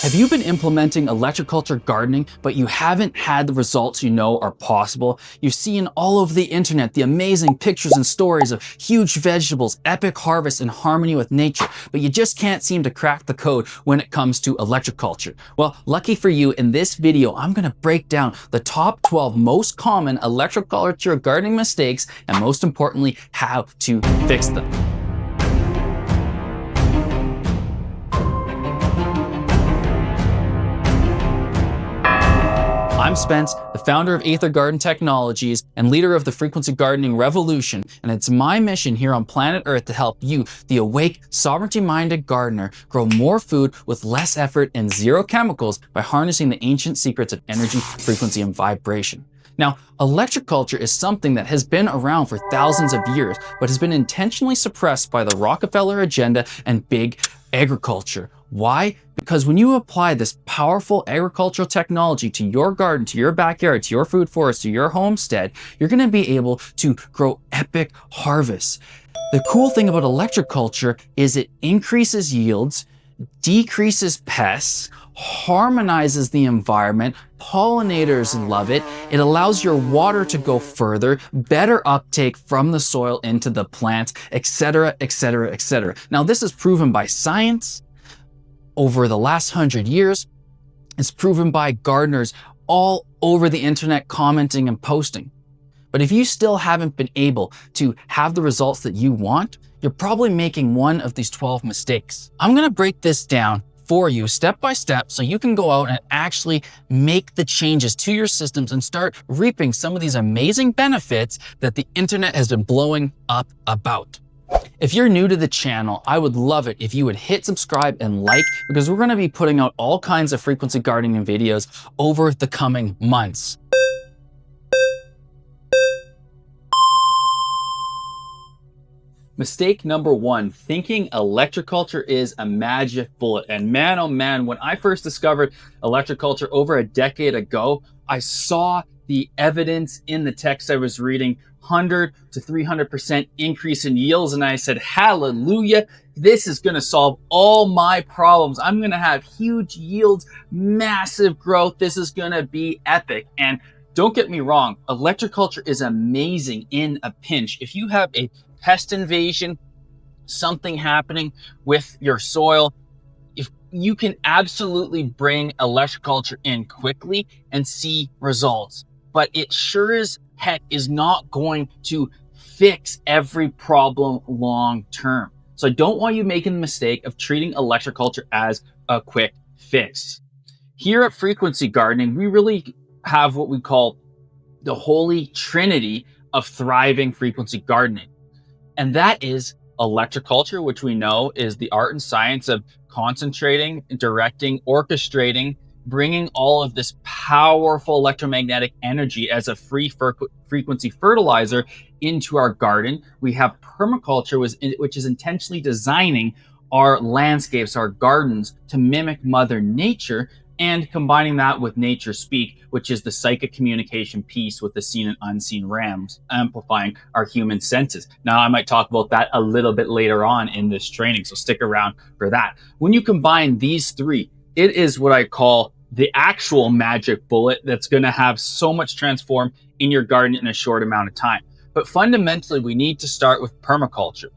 Have you been implementing electroculture gardening, but you haven't had the results you know are possible? You've seen all over the internet the amazing pictures and stories of huge vegetables, epic harvests in harmony with nature, but you just can't seem to crack the code when it comes to electroculture. Well, lucky for you, in this video, I'm gonna break down the top 12 most common electroculture gardening mistakes, and most importantly, how to fix them. I'm Spence, the founder of Aether Garden Technologies and leader of the frequency gardening revolution, and it's my mission here on planet Earth to help you, the awake, sovereignty-minded gardener, grow more food with less effort and zero chemicals by harnessing the ancient secrets of energy, frequency, and vibration. Now, electroculture is something that has been around for thousands of years, but has been intentionally suppressed by the Rockefeller agenda and big agriculture. Why? Because when you apply this powerful agricultural technology to your garden, to your backyard, to your food forest, to your homestead, you're gonna be able to grow epic harvests. The cool thing about electroculture is it increases yields, decreases pests, harmonizes the environment, pollinators love it, it allows your water to go further, better uptake from the soil into the plants, etc., etc., etc. Now, this is proven by science over the last 100 years. It's proven by gardeners all over the internet commenting and posting. But if you still haven't been able to have the results that you want, you're probably making one of these 12 mistakes. I'm gonna break this down for you step by step so you can go out and actually make the changes to your systems and start reaping some of these amazing benefits that the internet has been blowing up about. If you're new to the channel, I would love it if you would hit subscribe and like, because we're gonna be putting out all kinds of frequency gardening videos over the coming months. Mistake number one, thinking electroculture is a magic bullet. And man, oh man, when I first discovered electroculture over a decade ago, I saw the evidence in the text I was reading, 100 to 300% increase in yields. And I said, hallelujah, this is gonna solve all my problems. I'm gonna have huge yields, massive growth. This is gonna be epic. And don't get me wrong, electroculture is amazing in a pinch. If you have a pest invasion, something happening with your soil, if you can absolutely bring electroculture in quickly and see results. But it sure as heck is not going to fix every problem long term. So I don't want you making the mistake of treating electroculture as a quick fix. Here at Frequency Gardening, we really have what we call the holy trinity of thriving frequency gardening. And that is electroculture, which we know is the art and science of concentrating, directing, orchestrating, bringing all of this powerful electromagnetic energy as a free frequency fertilizer into our garden. We have permaculture, which is intentionally designing our landscapes, our gardens, to mimic Mother Nature, and combining that with nature speak, which is the psychic communication piece with the seen and unseen realms, amplifying our human senses. Now, I might talk about that a little bit later on in this training, so stick around for that. When you combine these three, it is what I call the actual magic bullet that's gonna have so much transform in your garden in a short amount of time. But fundamentally, we need to start with permaculture.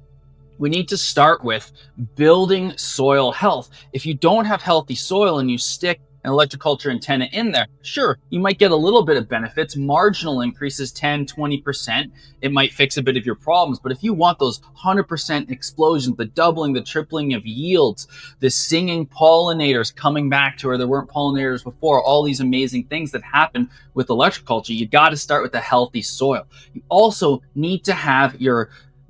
We need to start with building soil health. If you don't have healthy soil and you stick an electroculture antenna in there, sure, you might get a little bit of benefits, marginal increases, 10, 20%. It might fix a bit of your problems. But if you want those 100% explosions, the doubling, the tripling of yields, the singing pollinators coming back to where there weren't pollinators before, all these amazing things that happen with electroculture, you got to start with a healthy soil. You also need to have your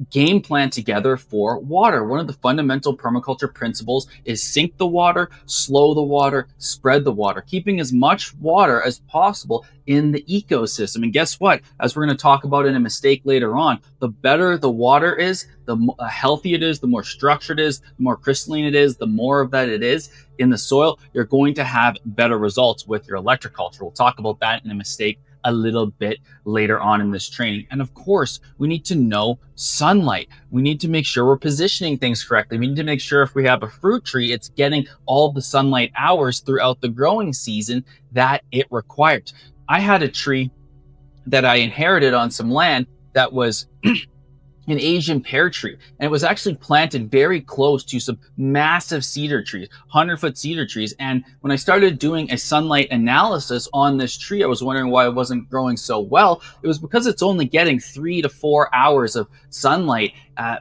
game plan together for water. One of the fundamental permaculture principles is sink the water, slow the water, spread the water, keeping as much water as possible in the ecosystem. And guess what? As we're going to talk about in a mistake later on, the better the water is, the healthy it is, the more structured it is, the more crystalline it is, the more of that it is in the soil, you're going to have better results with your electroculture. We'll talk about that in a mistake a little bit later on in this training. And of course, we need to know sunlight. We need to make sure we're positioning things correctly. We need to make sure if we have a fruit tree, it's getting all the sunlight hours throughout the growing season that it requires. I had a tree that I inherited on some land that was an Asian pear tree, and it was actually planted very close to some massive cedar trees, 100-foot cedar trees. And when I started doing a sunlight analysis on this tree, I was wondering why it wasn't growing so well. It was because it's only getting 3 to 4 hours of sunlight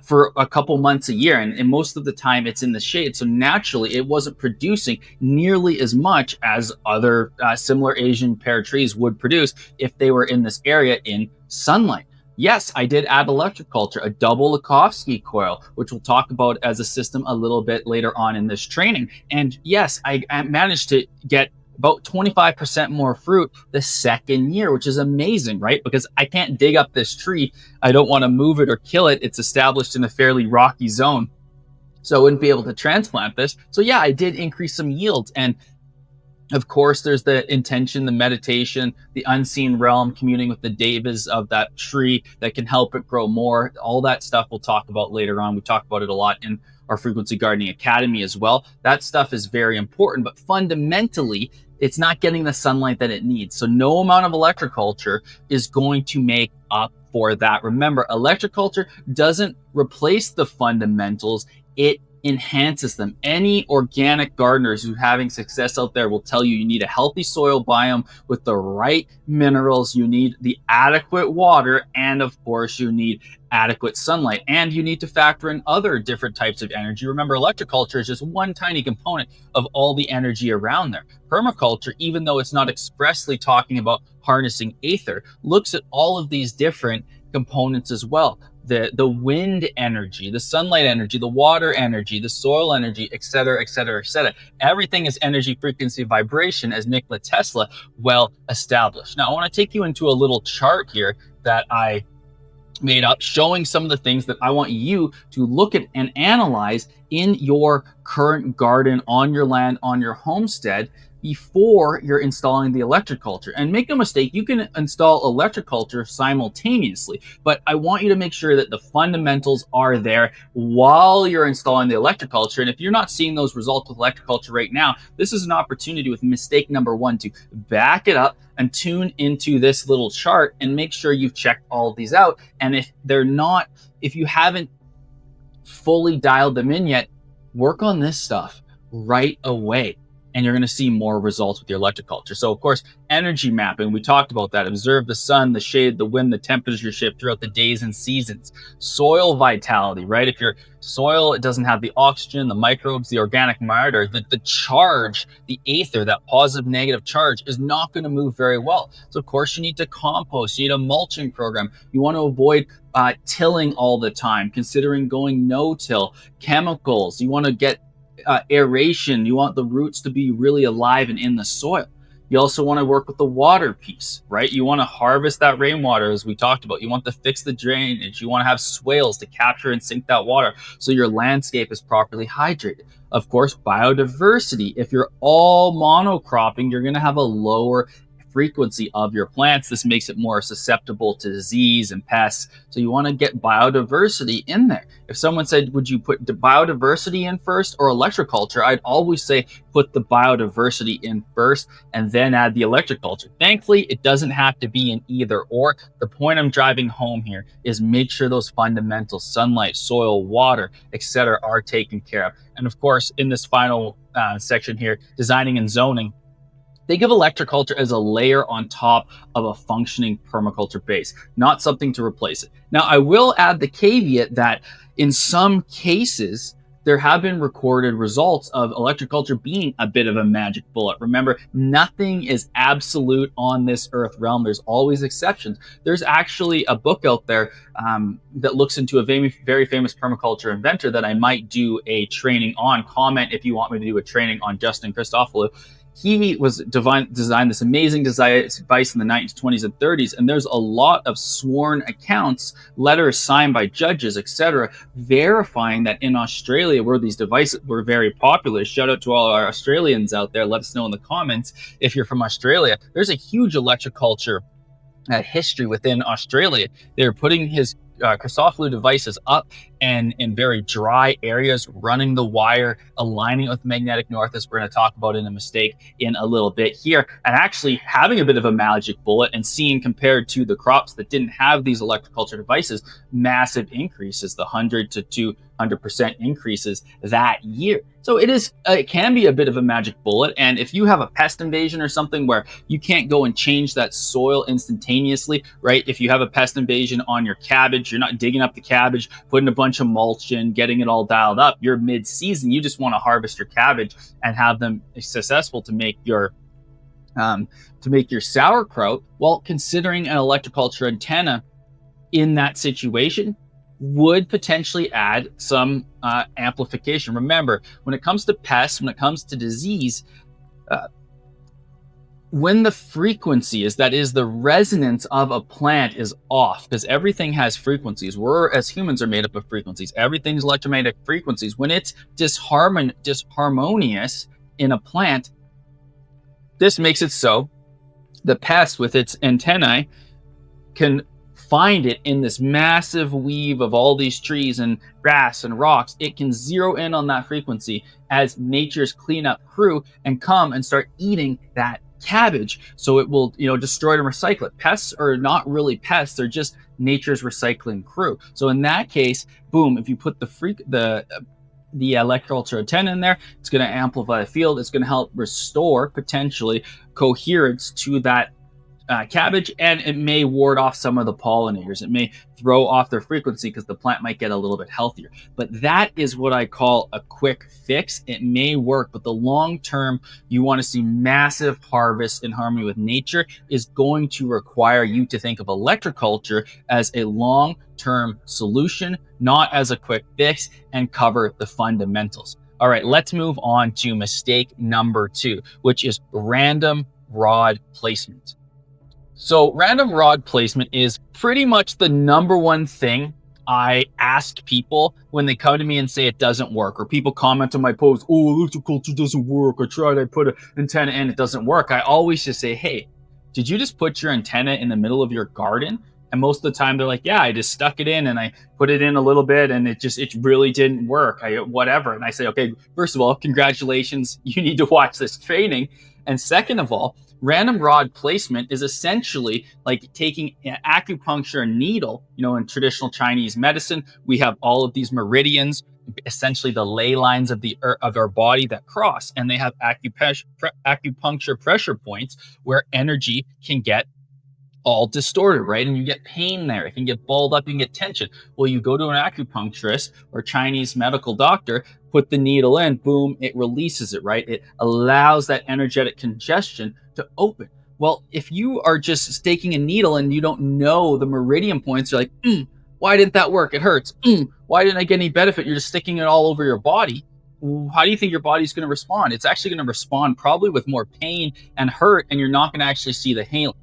for a couple months a year, and most of the time it's in the shade. So naturally, it wasn't producing nearly as much as other similar Asian pear trees would produce if they were in this area in sunlight. Yes, I did add Electroculture, a double Lakovsky coil, which we'll talk about as a system a little bit later on in this training. And yes, I managed to get about 25% more fruit the second year, which is amazing, right? Because I can't dig up this tree. I don't want to move it or kill it. It's established in a fairly rocky zone, so I wouldn't be able to transplant this. So yeah, I did increase some yields. And of course, there's the intention, the meditation, the unseen realm, communing with the devas of that tree that can help it grow more. All that stuff we'll talk about later on. We talk about it a lot in our Frequency Gardening Academy as well. That stuff is very important, but fundamentally, it's not getting the sunlight that it needs. So no amount of Electroculture is going to make up for that. Remember, Electroculture doesn't replace the fundamentals. It enhances them. Any organic gardeners who are having success out there will tell you you need a healthy soil biome with the right minerals, you need the adequate water, and of course you need adequate sunlight, and you need to factor in other different types of energy. Remember, Electroculture is just one tiny component of all the energy around there. Permaculture, even though it's not expressly talking about harnessing aether, looks at all of these different components as well. The wind energy, the sunlight energy, the water energy, the soil energy, et cetera, et cetera, et cetera. Everything is energy, frequency, vibration, as Nikola Tesla well established. Now, I want to take you into a little chart here that I made up showing some of the things that I want you to look at and analyze in your current garden, on your land, on your homestead, before you're installing the Electroculture. And make no mistake, you can install Electroculture simultaneously, but I want you to make sure that the fundamentals are there while you're installing the Electroculture. And if you're not seeing those results with Electroculture right now, this is an opportunity with mistake number one to back it up and tune into this little chart and make sure you've checked all of these out. And if you haven't fully dialed them in yet, work on this stuff right away, and you're going to see more results with your Electroculture. So of course, energy mapping, we talked about that. Observe the sun, the shade, the wind, the temperature shift throughout the days and seasons. Soil vitality, right? If your soil, it doesn't have the oxygen, the microbes, the organic matter, the charge, the aether, that positive negative charge is not going to move very well. So of course you need to compost, you need a mulching program. You want to avoid tilling all the time, considering going no-till, chemicals. You want to get aeration. You want the roots to be really alive and in the soil. You also want to work with the water piece, right? You want to harvest that rainwater, as we talked about. You want to fix the drainage. You want to have swales to capture and sink that water so your landscape is properly hydrated. Of course, biodiversity. If you're all monocropping, you're going to have a lower frequency of your plants. This makes it more susceptible to disease and pests. So you want to get biodiversity in there. If someone said, would you put the biodiversity in first or Electroculture? I'd always say put the biodiversity in first and then add the Electroculture. Thankfully, it doesn't have to be an either or. The point I'm driving home here is make sure those fundamentals, sunlight, soil, water, etc., are taken care of. And of course, in this final section here, designing and zoning, think of Electroculture as a layer on top of a functioning permaculture base, not something to replace it. Now, I will add the caveat that in some cases, there have been recorded results of Electroculture being a bit of a magic bullet. Remember, nothing is absolute on this earth realm. There's always exceptions. There's actually a book out there that looks into a very famous permaculture inventor that I might do a training on. Comment if you want me to do a training on Justin Christofoulou. He designed this amazing device in the 1920s and 30s, and there's a lot of sworn accounts, letters signed by judges, etc., verifying that in Australia, where these devices were very popular. Shout out to all our Australians out there. Let us know in the comments if you're from Australia. There's a huge Electroculture history within Australia. They were putting his Chrysophilu devices up and in very dry areas, running the wire, aligning it with magnetic north, as we're going to talk about in a mistake in a little bit here, and actually having a bit of a magic bullet and seeing, compared to the crops that didn't have these electroculture devices, massive increases, the 100 to 200% increases that year. So it can be a bit of a magic bullet. And if you have a pest invasion or something where you can't go and change that soil instantaneously, right? If you have a pest invasion on your cabbage, you're not digging up the cabbage, putting a bunch of mulch in, getting it all dialed up. You're mid-season. You just want to harvest your cabbage and have them successful to make your sauerkraut. Well, considering an electroculture antenna in that situation would potentially add some amplification. Remember, when it comes to pests, when it comes to disease, when the frequency is, that is the resonance of a plant, is off, because everything has frequencies. We're, as humans, are made up of frequencies. Everything's electromagnetic frequencies. When it's disharmonious in a plant, this makes it so the pest with its antennae can find it in this massive weave of all these trees and grass and rocks. It can zero in on that frequency as nature's cleanup crew and come and start eating that cabbage. So it will, destroy it and recycle it. Pests are not really pests. They're just nature's recycling crew. So in that case, boom, if you put the electroculture antenna in there, it's going to amplify the field. It's going to help restore potentially coherence to that cabbage, and it may ward off some of the pollinators. It may throw off their frequency because the plant might get a little bit healthier. But that is what I call a quick fix. It may work, but the long term, you want to see massive harvest in harmony with nature, is going to require you to think of electroculture as a long-term solution, not as a quick fix, and cover the fundamentals. All right, let's move on to mistake number 2, which is random rod placement. So random rod placement is pretty much the number one thing I ask people when they come to me and say it doesn't work, or people comment on my post, oh, electroculture doesn't work. I put an antenna in, it doesn't work. I always just say, hey, did you just put your antenna in the middle of your garden? And most of the time they're like, yeah, I just stuck it in and I put it in a little bit and it really didn't work. Whatever. And I say, okay, first of all, congratulations. You need to watch this training. And second of all, random rod placement is essentially like taking an acupuncture needle. In traditional Chinese medicine, we have all of these meridians, essentially the ley lines of our body that cross, and they have acupuncture pressure points where energy can get all distorted, right? And you get pain there. It can get balled up, you can get tension. Well, you go to an acupuncturist or Chinese medical doctor, put the needle in, boom, it releases it, right? It allows that energetic congestion to open. Well, if you are just staking a needle and you don't know the meridian points, you're like, why didn't that work? It hurts. Why didn't I get any benefit? You're just sticking it all over your body. How do you think your body's going to respond? It's actually going to respond probably with more pain and hurt, and you're not going to actually see the healing.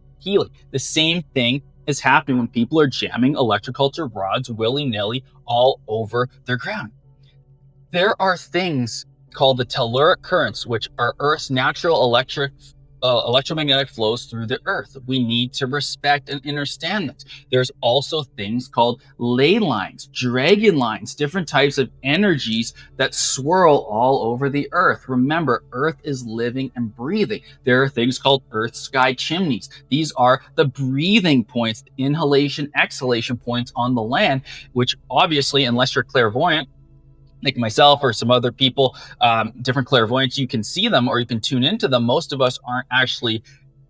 The same thing is happening when people are jamming electroculture rods willy-nilly all over their ground. There are things called the telluric currents, which are Earth's natural electromagnetic flows through the earth. We need to respect and understand this. There's also things called ley lines, dragon lines, different types of energies that swirl all over the earth. Remember, earth is living and breathing. There are things called earth sky chimneys. These are the breathing points, inhalation, exhalation points on the land, which obviously, unless you're clairvoyant, like myself or some other people, different clairvoyants, you can see them or you can tune into them. Most of us aren't actually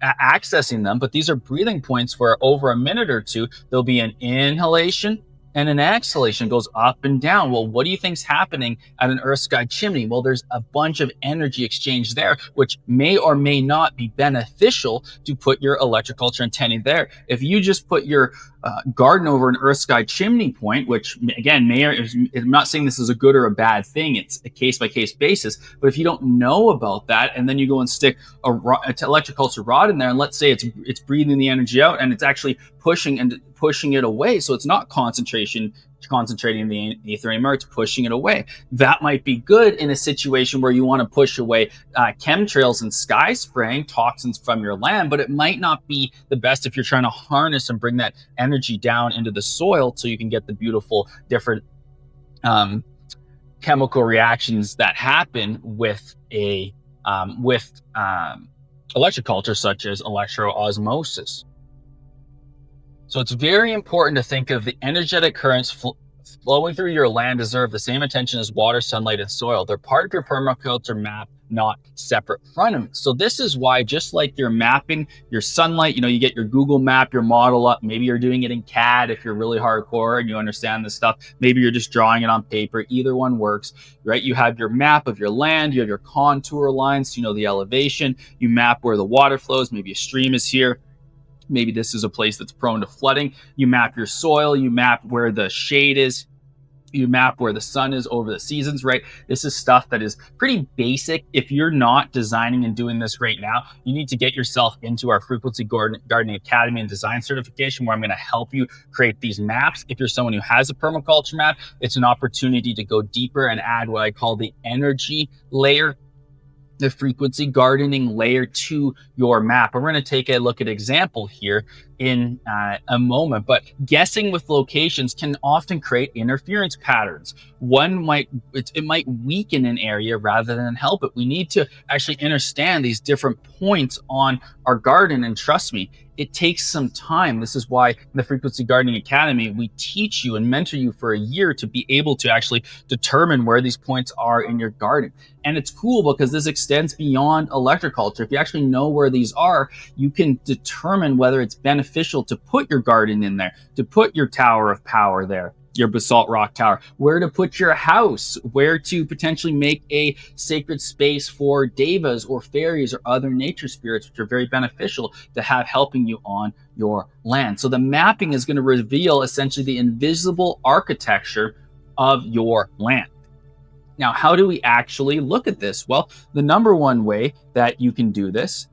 accessing them, but these are breathing points where over a minute or two, there'll be an inhalation and an exhalation, goes up and down. Well, what do you think's happening at an earth sky chimney? Well, there's a bunch of energy exchange there, which may or may not be beneficial to put your electroculture antennae there. If you just put your garden over an earth sky chimney point, which again, I'm not saying this is a good or a bad thing, it's a case by case basis, but if you don't know about that and then you go and stick a electroculture rod in there, and let's say it's breathing the energy out and it's actually pushing it away, so it's not concentration concentrating the ether anymore, it's pushing it away. That might be good in a situation where you want to push away chemtrails and sky spraying toxins from your land, but it might not be the best if you're trying to harness and bring that energy down into the soil so you can get the beautiful different chemical reactions that happen with electroculture, such as electroosmosis. So it's very important to think of the energetic currents flowing through your land deserve the same attention as water, sunlight, and soil. They're part of your permaculture map, not separate from them. So this is why, just like you're mapping your sunlight, you get your Google map, your model up. Maybe you're doing it in CAD if you're really hardcore and you understand this stuff. Maybe you're just drawing it on paper. Either one works, right? You have your map of your land, you have your contour lines, the elevation, you map where the water flows. Maybe a stream is here. Maybe this is a place that's prone to flooding. You map your soil, you map where the shade is, you map where the sun is over the seasons, right? This is stuff that is pretty basic. If you're not designing and doing this right now, you need to get yourself into our Frequency Gardening Academy and Design certification, where I'm going to help you create these maps. If you're someone who has a permaculture map, it's an opportunity to go deeper and add what I call the energy layer, the frequency gardening layer to your map. We're going to take a look at an example here in a moment, but guessing with locations can often create interference patterns. It might weaken an area rather than help it. We need to actually understand these different points on our garden, and trust me, it takes some time. This is why in the Frequency Gardening Academy, we teach you and mentor you for a year to be able to actually determine where these points are in your garden. And it's cool because this extends beyond electroculture. If you actually know where these are, you can determine whether it's beneficial to put your garden in there, to put your tower of power there, your basalt rock tower, where to put your house, where to potentially make a sacred space for devas or fairies or other nature spirits, which are very beneficial to have helping you on your land. So the mapping is going to reveal essentially the invisible architecture of your land. Now, how do we actually look at this? Well, the number one way that you can do this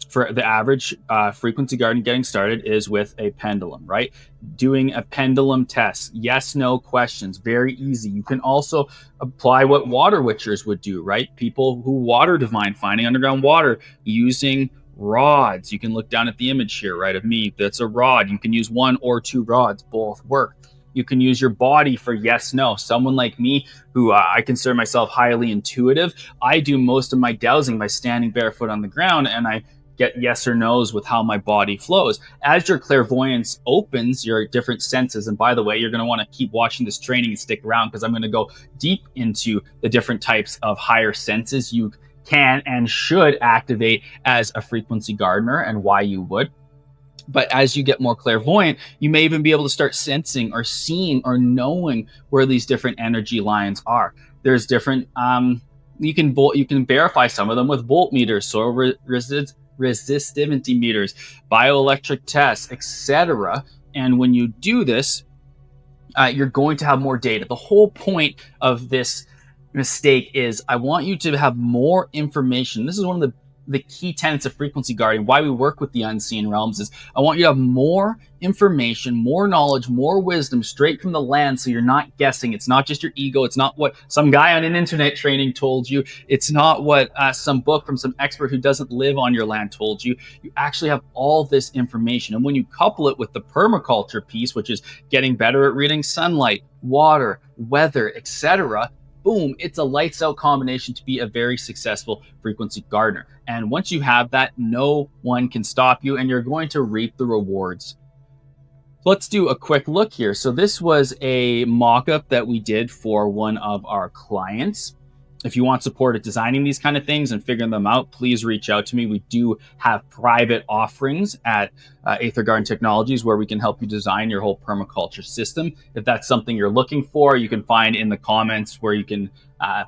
for the average frequency garden getting started is with a pendulum, right? Doing a pendulum test, yes, no questions, very easy. You can also apply what water witchers would do, right? People who water divine, finding underground water using rods. You can look down at the image here, right, of me. That's a rod. You can use 1 or 2 rods, both work. You can use your body for yes, no. Someone like me, who I consider myself highly intuitive, I do most of my dowsing by standing barefoot on the ground, and I get yes or no's with how my body flows. As your clairvoyance opens, your different senses, and by the way, you're going to want to keep watching this training and stick around, because I'm going to go deep into the different types of higher senses you can and should activate as a frequency gardener and why you would. But as you get more clairvoyant, you may even be able to start sensing or seeing or knowing where these different energy lines are. There's different, you can verify some of them with voltmeters, soil resistivity meters, bioelectric tests, etc. And when you do this, you're going to have more data. The whole point of this mistake is I want you to have more information. This is one of the key tenets of frequency gardening, why we work with the unseen realms, is I want you to have more information, more knowledge, more wisdom straight from the land, so you're not guessing. It's not just your ego. It's not what some guy on an internet training told you. It's not what some book from some expert who doesn't live on your land told you. You actually have all this information. And when you couple it with the permaculture piece, which is getting better at reading sunlight, water, weather, etc., boom, it's a lights out combination to be a very successful frequency gardener. And once you have that, no one can stop you, and you're going to reap the rewards. Let's do a quick look here. So this was a mock-up that we did for one of our clients. If you want support at designing these kind of things and figuring them out, please reach out to me. We do have private offerings at Aether Garden Technologies where we can help you design your whole permaculture system. If that's something you're looking for, you can find in the comments where you can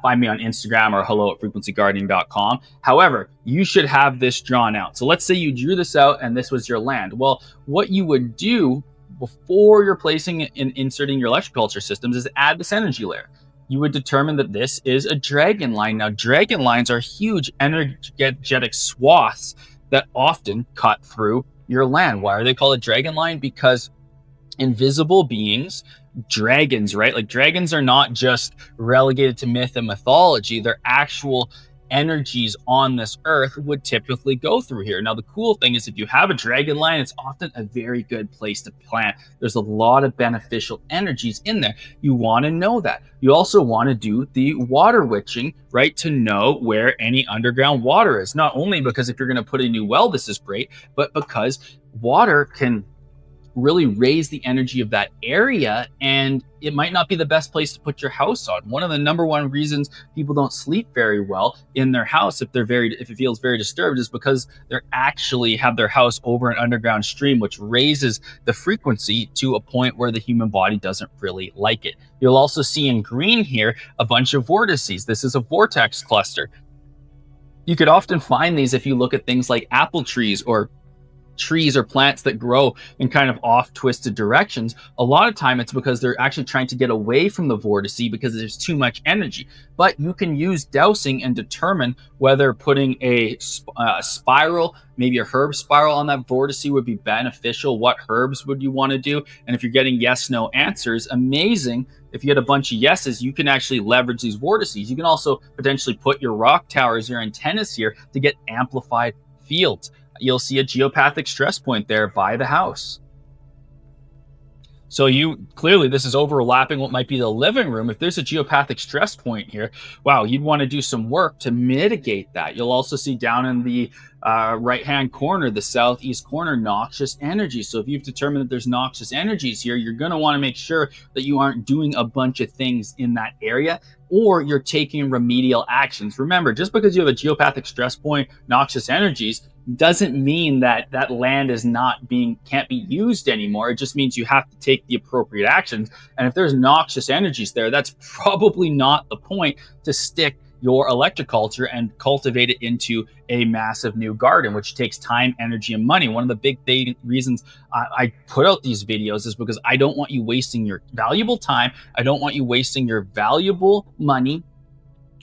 find me on Instagram or hello@frequencygardening.com. However, you should have this drawn out. So let's say you drew this out and this was your land. Well, what you would do before you're placing and inserting your electroculture systems is add this energy layer. You would determine that this is a dragon line. Now, dragon lines are huge energetic swaths that often cut through your land. Why are they called a dragon line? Because invisible beings, dragons, right? Like dragons are not just relegated to myth and mythology, they're actual energies on this earth would typically go through here. Now, the cool thing is if you have a dragon line, it's often a very good place to plant. There's a lot of beneficial energies in there. You want to know that. You also want to do the water witching, right? To know where any underground water is. Not only because if you're going to put a new well, this is great, but because water can really raise the energy of that area, and it might not be the best place to put your house on. One of the number one reasons people don't sleep very well in their house if it feels very disturbed is because they're actually have their house over an underground stream, which raises the frequency to a point where the human body doesn't really like it. You'll also see in green here a bunch of vortices. This is a vortex cluster. You could often find these if you look at things like apple trees or trees or plants that grow in kind of off twisted directions. A lot of time it's because they're actually trying to get away from the vortice because there's too much energy. But you can use dowsing and determine whether putting a spiral, maybe a herb spiral on that vortice would be beneficial. What herbs would you want to do? And if you're getting yes no answers, amazing. If you get a bunch of yeses, you can actually leverage these vortices. You can also potentially put your rock towers, your antennas here to get amplified fields. You'll see a geopathic stress point there by the house. So clearly this is overlapping what might be the living room. If there's a geopathic stress point here, wow, you'd want to do some work to mitigate that. You'll also see down in the right-hand corner, the southeast corner, noxious energy. So if you've determined that there's noxious energies here, you're going to want to make sure that you aren't doing a bunch of things in that area, or you're taking remedial actions. Remember, just because you have a geopathic stress point, noxious energies, doesn't mean that that land can't be used anymore. It just means you have to take the appropriate actions. And if there's noxious energies there, that's probably not the point to stick your electroculture and cultivate it into a massive new garden, which takes time, energy, and money. One of the big reasons I put out these videos is because I don't want you wasting your valuable time. I don't want you wasting your valuable money.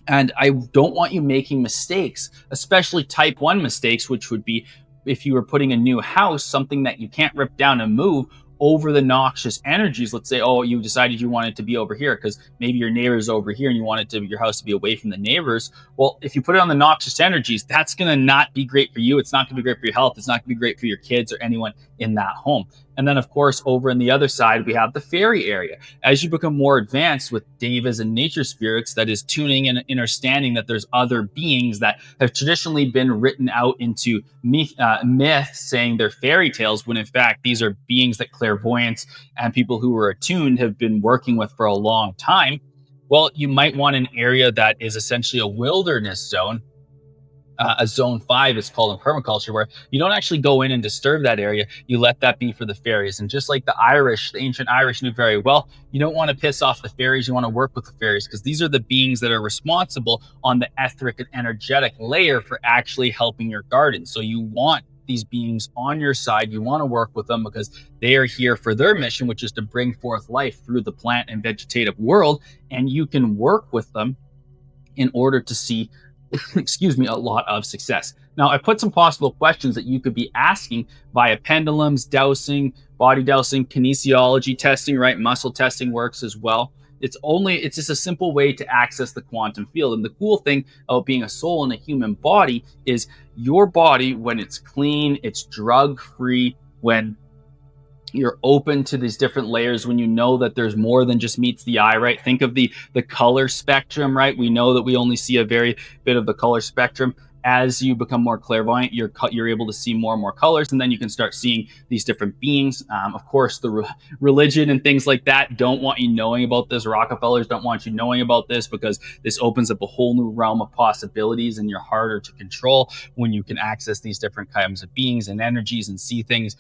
And I don't want you making mistakes, especially type 1 mistakes, which would be if you were putting a new house, something that you can't rip down and move over the noxious energies. Let's say, oh, you decided you wanted to be over here because maybe your neighbor's over here and you wanted your house to be away from the neighbors. Well, if you put it on the noxious energies, that's going to not be great for you. It's not going to be great for your health. It's not going to be great for your kids or anyone in that home. And then, of course, over on the other side, we have the fairy area. As you become more advanced with devas and nature spirits, that is tuning and understanding that there's other beings that have traditionally been written out into myths, saying they're fairy tales, when in fact, these are beings that clairvoyants and people who are attuned have been working with for a long time. Well, you might want an area that is essentially a wilderness zone. A zone 5 is called in permaculture, where you don't actually go in and disturb that area. You let that be for the fairies. And just like the ancient Irish knew very well, you don't want to piss off the fairies. You want to work with the fairies because these are the beings that are responsible on the etheric and energetic layer for actually helping your garden. So you want these beings on your side. You want to work with them because they are here for their mission, which is to bring forth life through the plant and vegetative world. And you can work with them in order to see a lot of success. Now, I put some possible questions that you could be asking via pendulums, dowsing, body dowsing, kinesiology testing, right? Muscle testing works as well. It's just a simple way to access the quantum field. And the cool thing about being a soul in a human body is your body, when it's clean, it's drug-free, when you're open to these different layers, when you know that there's more than just meets the eye, right? Think of the color spectrum, right? We know that we only see a very bit of the color spectrum. As you become more clairvoyant, you're able to see more and more colors, and then you can start seeing these different beings. Of course, the religion and things like that don't want you knowing about this. Rockefellers don't want you knowing about this because this opens up a whole new realm of possibilities, and you're harder to control when you can access these different kinds of beings and energies and see things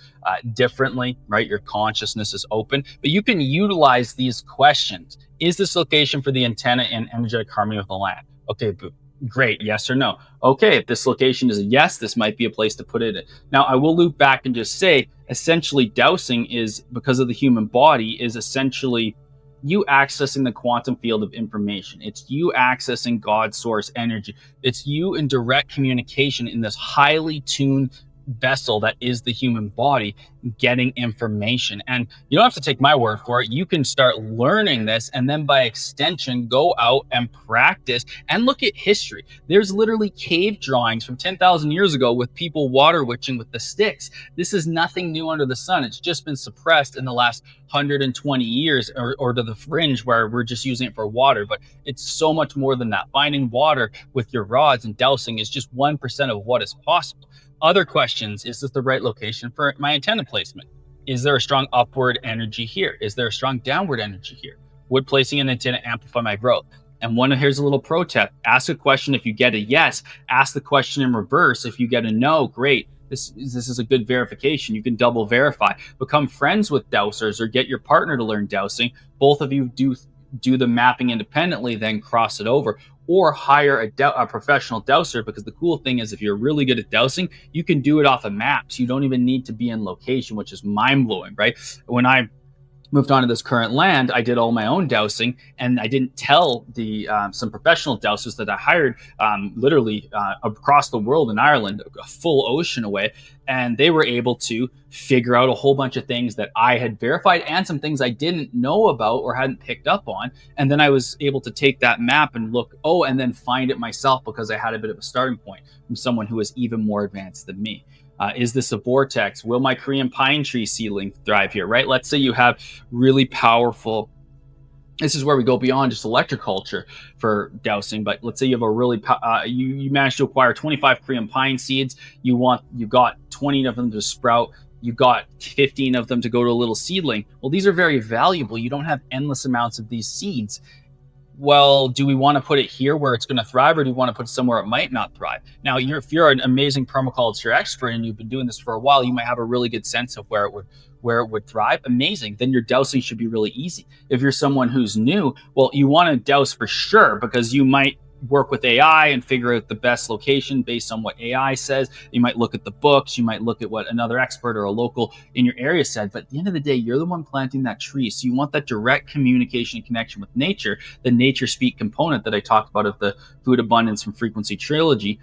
differently, right? Your consciousness is open, but you can utilize these questions. Is this location for the antenna in energetic harmony with the land? Okay, boom. Great, yes or no. Okay, if this location is a yes, this might be a place to put it in. Now, I will loop back and just say, essentially, dowsing is, because of the human body, is essentially you accessing the quantum field of information. It's you accessing God's source energy. It's you in direct communication in this highly tuned vessel that is the human body, getting information. And you don't have to take my word for it. You can start learning this, and then by extension, go out and practice and look at history. There's literally cave drawings from 10,000 years ago with people water witching with the sticks. This is nothing new under the sun. It's just been suppressed in the last 120 years, or to the fringe where we're just using it for water. But it's so much more than that. Finding water with your rods and dowsing is just 1% of what is possible. Other questions: is this the right location for my antenna placement? Is there a strong upward energy here? Is there a strong downward energy here? Would placing an antenna amplify my growth? And here's a little pro tip: ask a question. If you get a yes, ask the question in reverse. If you get a no, great. This is a good verification. You can double verify. Become friends with dowsers, or get your partner to learn dowsing. Both of you do the mapping independently, then cross it over, or hire a professional dowser. Because the cool thing is, if you're really good at dowsing, you can do it off of maps. You don't even need to be in location, which is mind-blowing, right? When I moved on to this current land, I did all my own dowsing, and I didn't tell the some professional dowsers that I hired literally across the world in Ireland, a full ocean away, and they were able to figure out a whole bunch of things that I had verified and some things I didn't know about or hadn't picked up on. And then I was able to take that map and look, and then find it myself, because I had a bit of a starting point from someone who was even more advanced than me. Is this a vortex? Will my Korean pine tree seedling thrive here, right? Let's say you have really powerful, this is where we go beyond just electroculture for dowsing, but let's say you have a really, you managed to acquire 25 Korean pine seeds. You got 20 of them to sprout. You got 15 of them to go to a little seedling. Well, these are very valuable. You don't have endless amounts of these seeds. Well, do we want to put it here where it's going to thrive, or do we want to put it somewhere it might not thrive? Now, if you're an amazing permaculture expert and you've been doing this for a while, you might have a really good sense of where it would thrive. Amazing. Then your dowsing should be really easy. If you're someone who's new, well, you want to dowse for sure, because you might work with AI and figure out the best location based on what AI says. You might look at the books, you might look at what another expert or a local in your area said, but at the end of the day, you're the one planting that tree. So you want that direct communication and connection with nature, the nature speak component that I talked about of the food abundance and frequency trinity,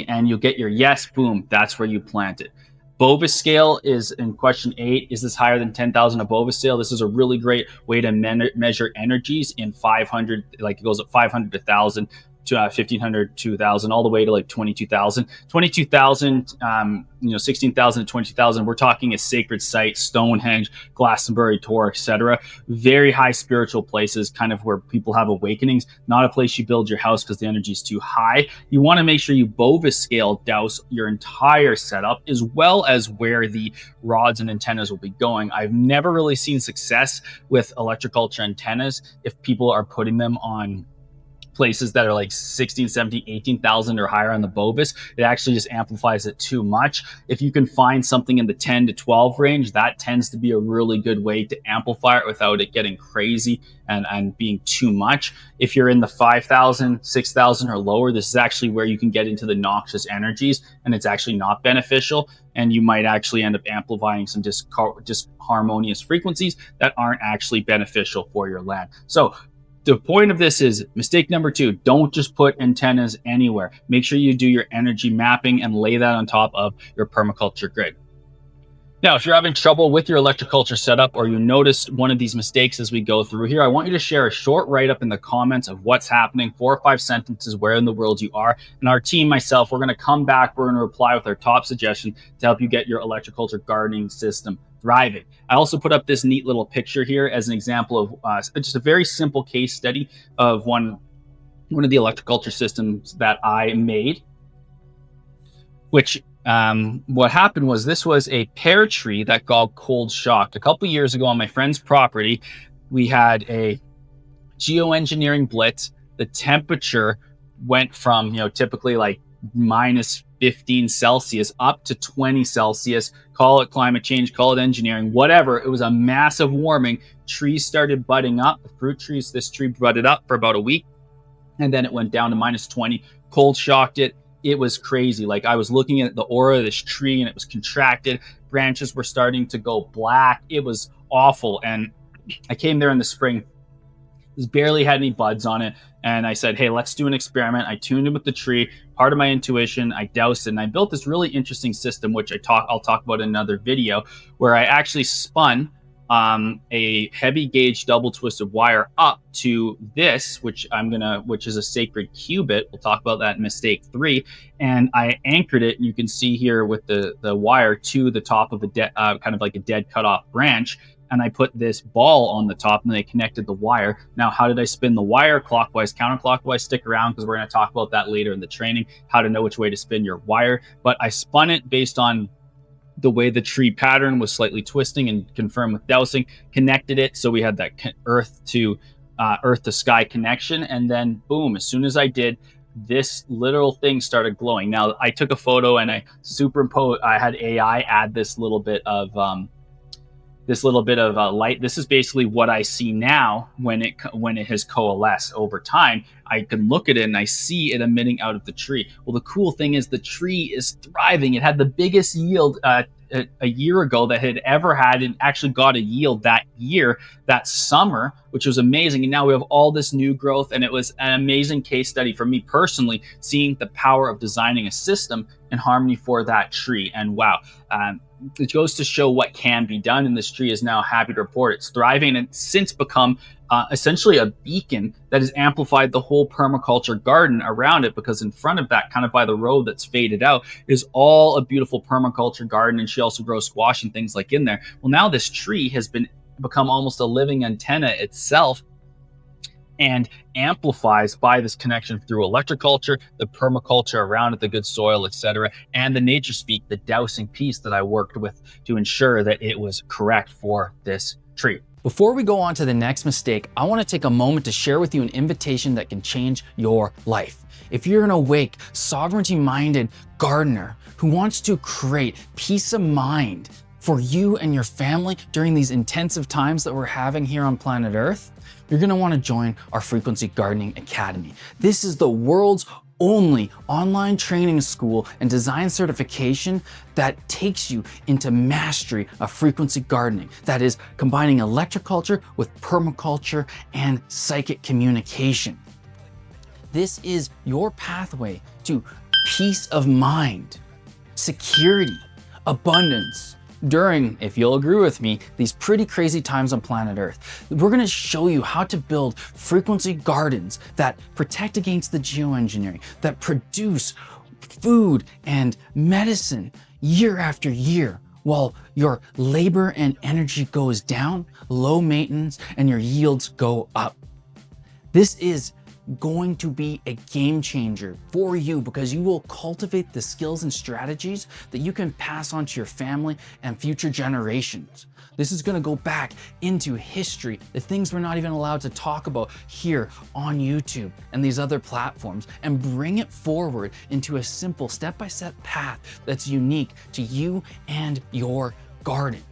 and you'll get your yes, boom, that's where you plant it. Bovis scale is in question 8. Is this higher than 10,000 a Bovis scale? This is a really great way to measure energies in 500, like it goes up 500 to 1,000 to 1,500 to 1,000, all the way to like 22,000. 22,000, 16,000 to 22,000. We're talking a sacred site, Stonehenge, Glastonbury, Tor, etc. Very high spiritual places, kind of where people have awakenings. Not a place you build your house because the energy is too high. You want to make sure you Bovis scale dowse your entire setup, as well as where the rods and antennas will be going. I've never really seen success with electroculture antennas if people are putting them on places that are like 16, 17, 18,000 or higher on the Bovis. It actually just amplifies it too much. If you can find something in the 10 to 12 range, that tends to be a really good way to amplify it without it getting crazy and being too much. If you're in the 5,000, 6,000 or lower, this is actually where you can get into the noxious energies, and it's actually not beneficial. And you might actually end up amplifying some disharmonious frequencies that aren't actually beneficial for your land. So the point of this is mistake number 2. Don't just put antennas anywhere. Make sure you do your energy mapping and lay that on top of your permaculture grid. Now, if you're having trouble with your electroculture setup, or you noticed one of these mistakes as we go through here, I want you to share a short write-up in the comments of what's happening, 4 or 5 sentences, where in the world you are. And our team, myself, we're going to come back, we're going to reply with our top suggestion to help you get your electroculture gardening system thriving. I also put up this neat little picture here as an example of just a very simple case study of one of the electroculture systems that I made, which what happened was, this was a pear tree that got cold shocked. A couple years ago on my friend's property, we had a geoengineering blitz. The temperature went from, typically like minus 15 Celsius up to 20 Celsius. Call it climate change, call it engineering, whatever. It was a massive warming. Trees started budding up. The fruit trees, this tree budded up for about a week, and then it went down to minus 20. Cold shocked it. It was crazy. Like, I was looking at the aura of this tree and it was contracted. Branches were starting to go black. It was awful. And I came there in the spring. barely had any buds on it. And I said, hey, let's do an experiment. I tuned in with the tree, part of my intuition. I doused it, and I built this really interesting system, which I'll talk about in another video, where I actually spun a heavy gauge double twisted wire up to this, which is a sacred cubit. We'll talk about that in mistake 3. And I anchored it, and you can see here with the wire to the top of a kind of like a dead cut off branch. And I put this ball on the top, and then I connected the wire. Now, how did I spin the wire? Clockwise, counterclockwise. Stick around, because we're going to talk about that later in the training, how to know which way to spin your wire. But I spun it based on the way the tree pattern was slightly twisting, and confirmed with dowsing, connected it. So we had that earth to sky connection. And then boom, as soon as I did, this little thing started glowing. Now, I took a photo and I had AI add this little bit of light. This is basically what I see now when it has coalesced over time. I can look at it and I see it emitting out of the tree. Well, the cool thing is the tree is thriving. It had the biggest yield a year ago that it had ever had, and actually got a yield that year, that summer, which was amazing. And now we have all this new growth, and it was an amazing case study for me personally, seeing the power of designing a system in harmony for that tree. And wow, it goes to show what can be done, and this tree is now happy to report it's thriving, and it's since become essentially a beacon that has amplified the whole permaculture garden around it, because in front of that, kind of by the road that's faded out, is all a beautiful permaculture garden, and she also grows squash and things like in there. Well, now this tree has become almost a living antenna itself, and amplifies by this connection through electroculture, the permaculture around it, the good soil, etc., and the nature speak, the dowsing piece that I worked with to ensure that it was correct for this tree. Before we go on to the next mistake, I want to take a moment to share with you an invitation that can change your life. If you're an awake, sovereignty-minded gardener who wants to create peace of mind for you and your family during these intensive times that we're having here on planet Earth, you're going to want to join our Frequency Gardening Academy. This is the world's only online training school and design certification that takes you into mastery of frequency gardening. That is combining electroculture with permaculture and psychic communication. This is your pathway to peace of mind, security, abundance, during, if you'll agree with me, these pretty crazy times on planet Earth. We're gonna show you how to build frequency gardens that protect against the geoengineering, that produce food and medicine year after year, while your labor and energy goes down, low maintenance, and your yields go up. This is going to be a game changer for you, because you will cultivate the skills and strategies that you can pass on to your family and future generations. This is going to go back into history, the things we're not even allowed to talk about here on YouTube and these other platforms, and bring it forward into a simple step-by-step path that's unique to you and your garden.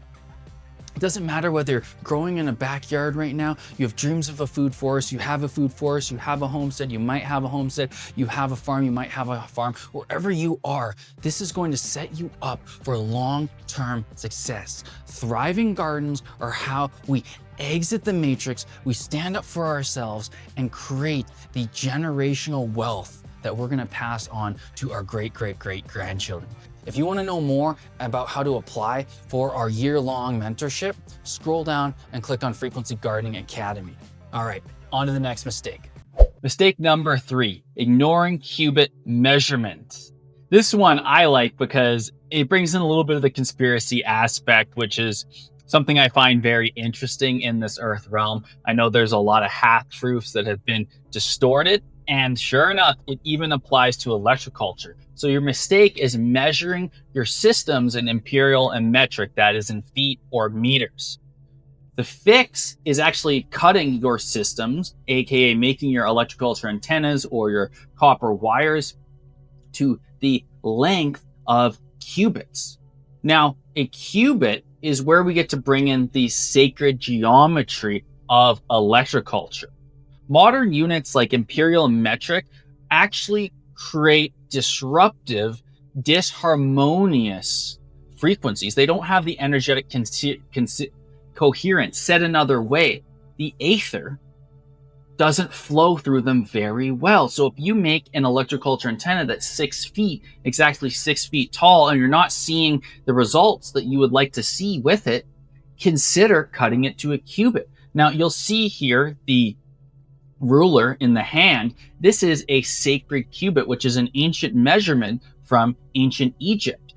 It doesn't matter whether you're growing in a backyard right now, you have dreams of a food forest, you have a food forest, you have a homestead, you might have a homestead, you have a farm, you might have a farm. Wherever you are, this is going to set you up for long-term success. Thriving gardens are how we exit the matrix, we stand up for ourselves, and create the generational wealth that we're gonna pass on to our great-great-great-grandchildren. If you want to know more about how to apply for our year-long mentorship, scroll down and click on Frequency Gardening Academy. All right, on to the next mistake. Mistake number 3, ignoring cubit measurements. This one I like because it brings in a little bit of the conspiracy aspect, which is something I find very interesting in this earth realm. I know there's a lot of half-truths that have been distorted, and sure enough, it even applies to electroculture. So your mistake is measuring your systems in imperial and metric, that is in feet or meters. The fix is actually cutting your systems, aka making your electroculture antennas or your copper wires to the length of cubits. Now, a cubit is where we get to bring in the sacred geometry of electroculture. Modern units like imperial and metric actually create disruptive, disharmonious frequencies. They don't have the energetic coherence. Said another way, the aether doesn't flow through them very well. So if you make an electroculture antenna that's 6 feet, exactly 6 feet tall, and you're not seeing the results that you would like to see with it, consider cutting it to a cubit. Now you'll see here the ruler in the hand. This is a sacred cubit, which is an ancient measurement from ancient Egypt.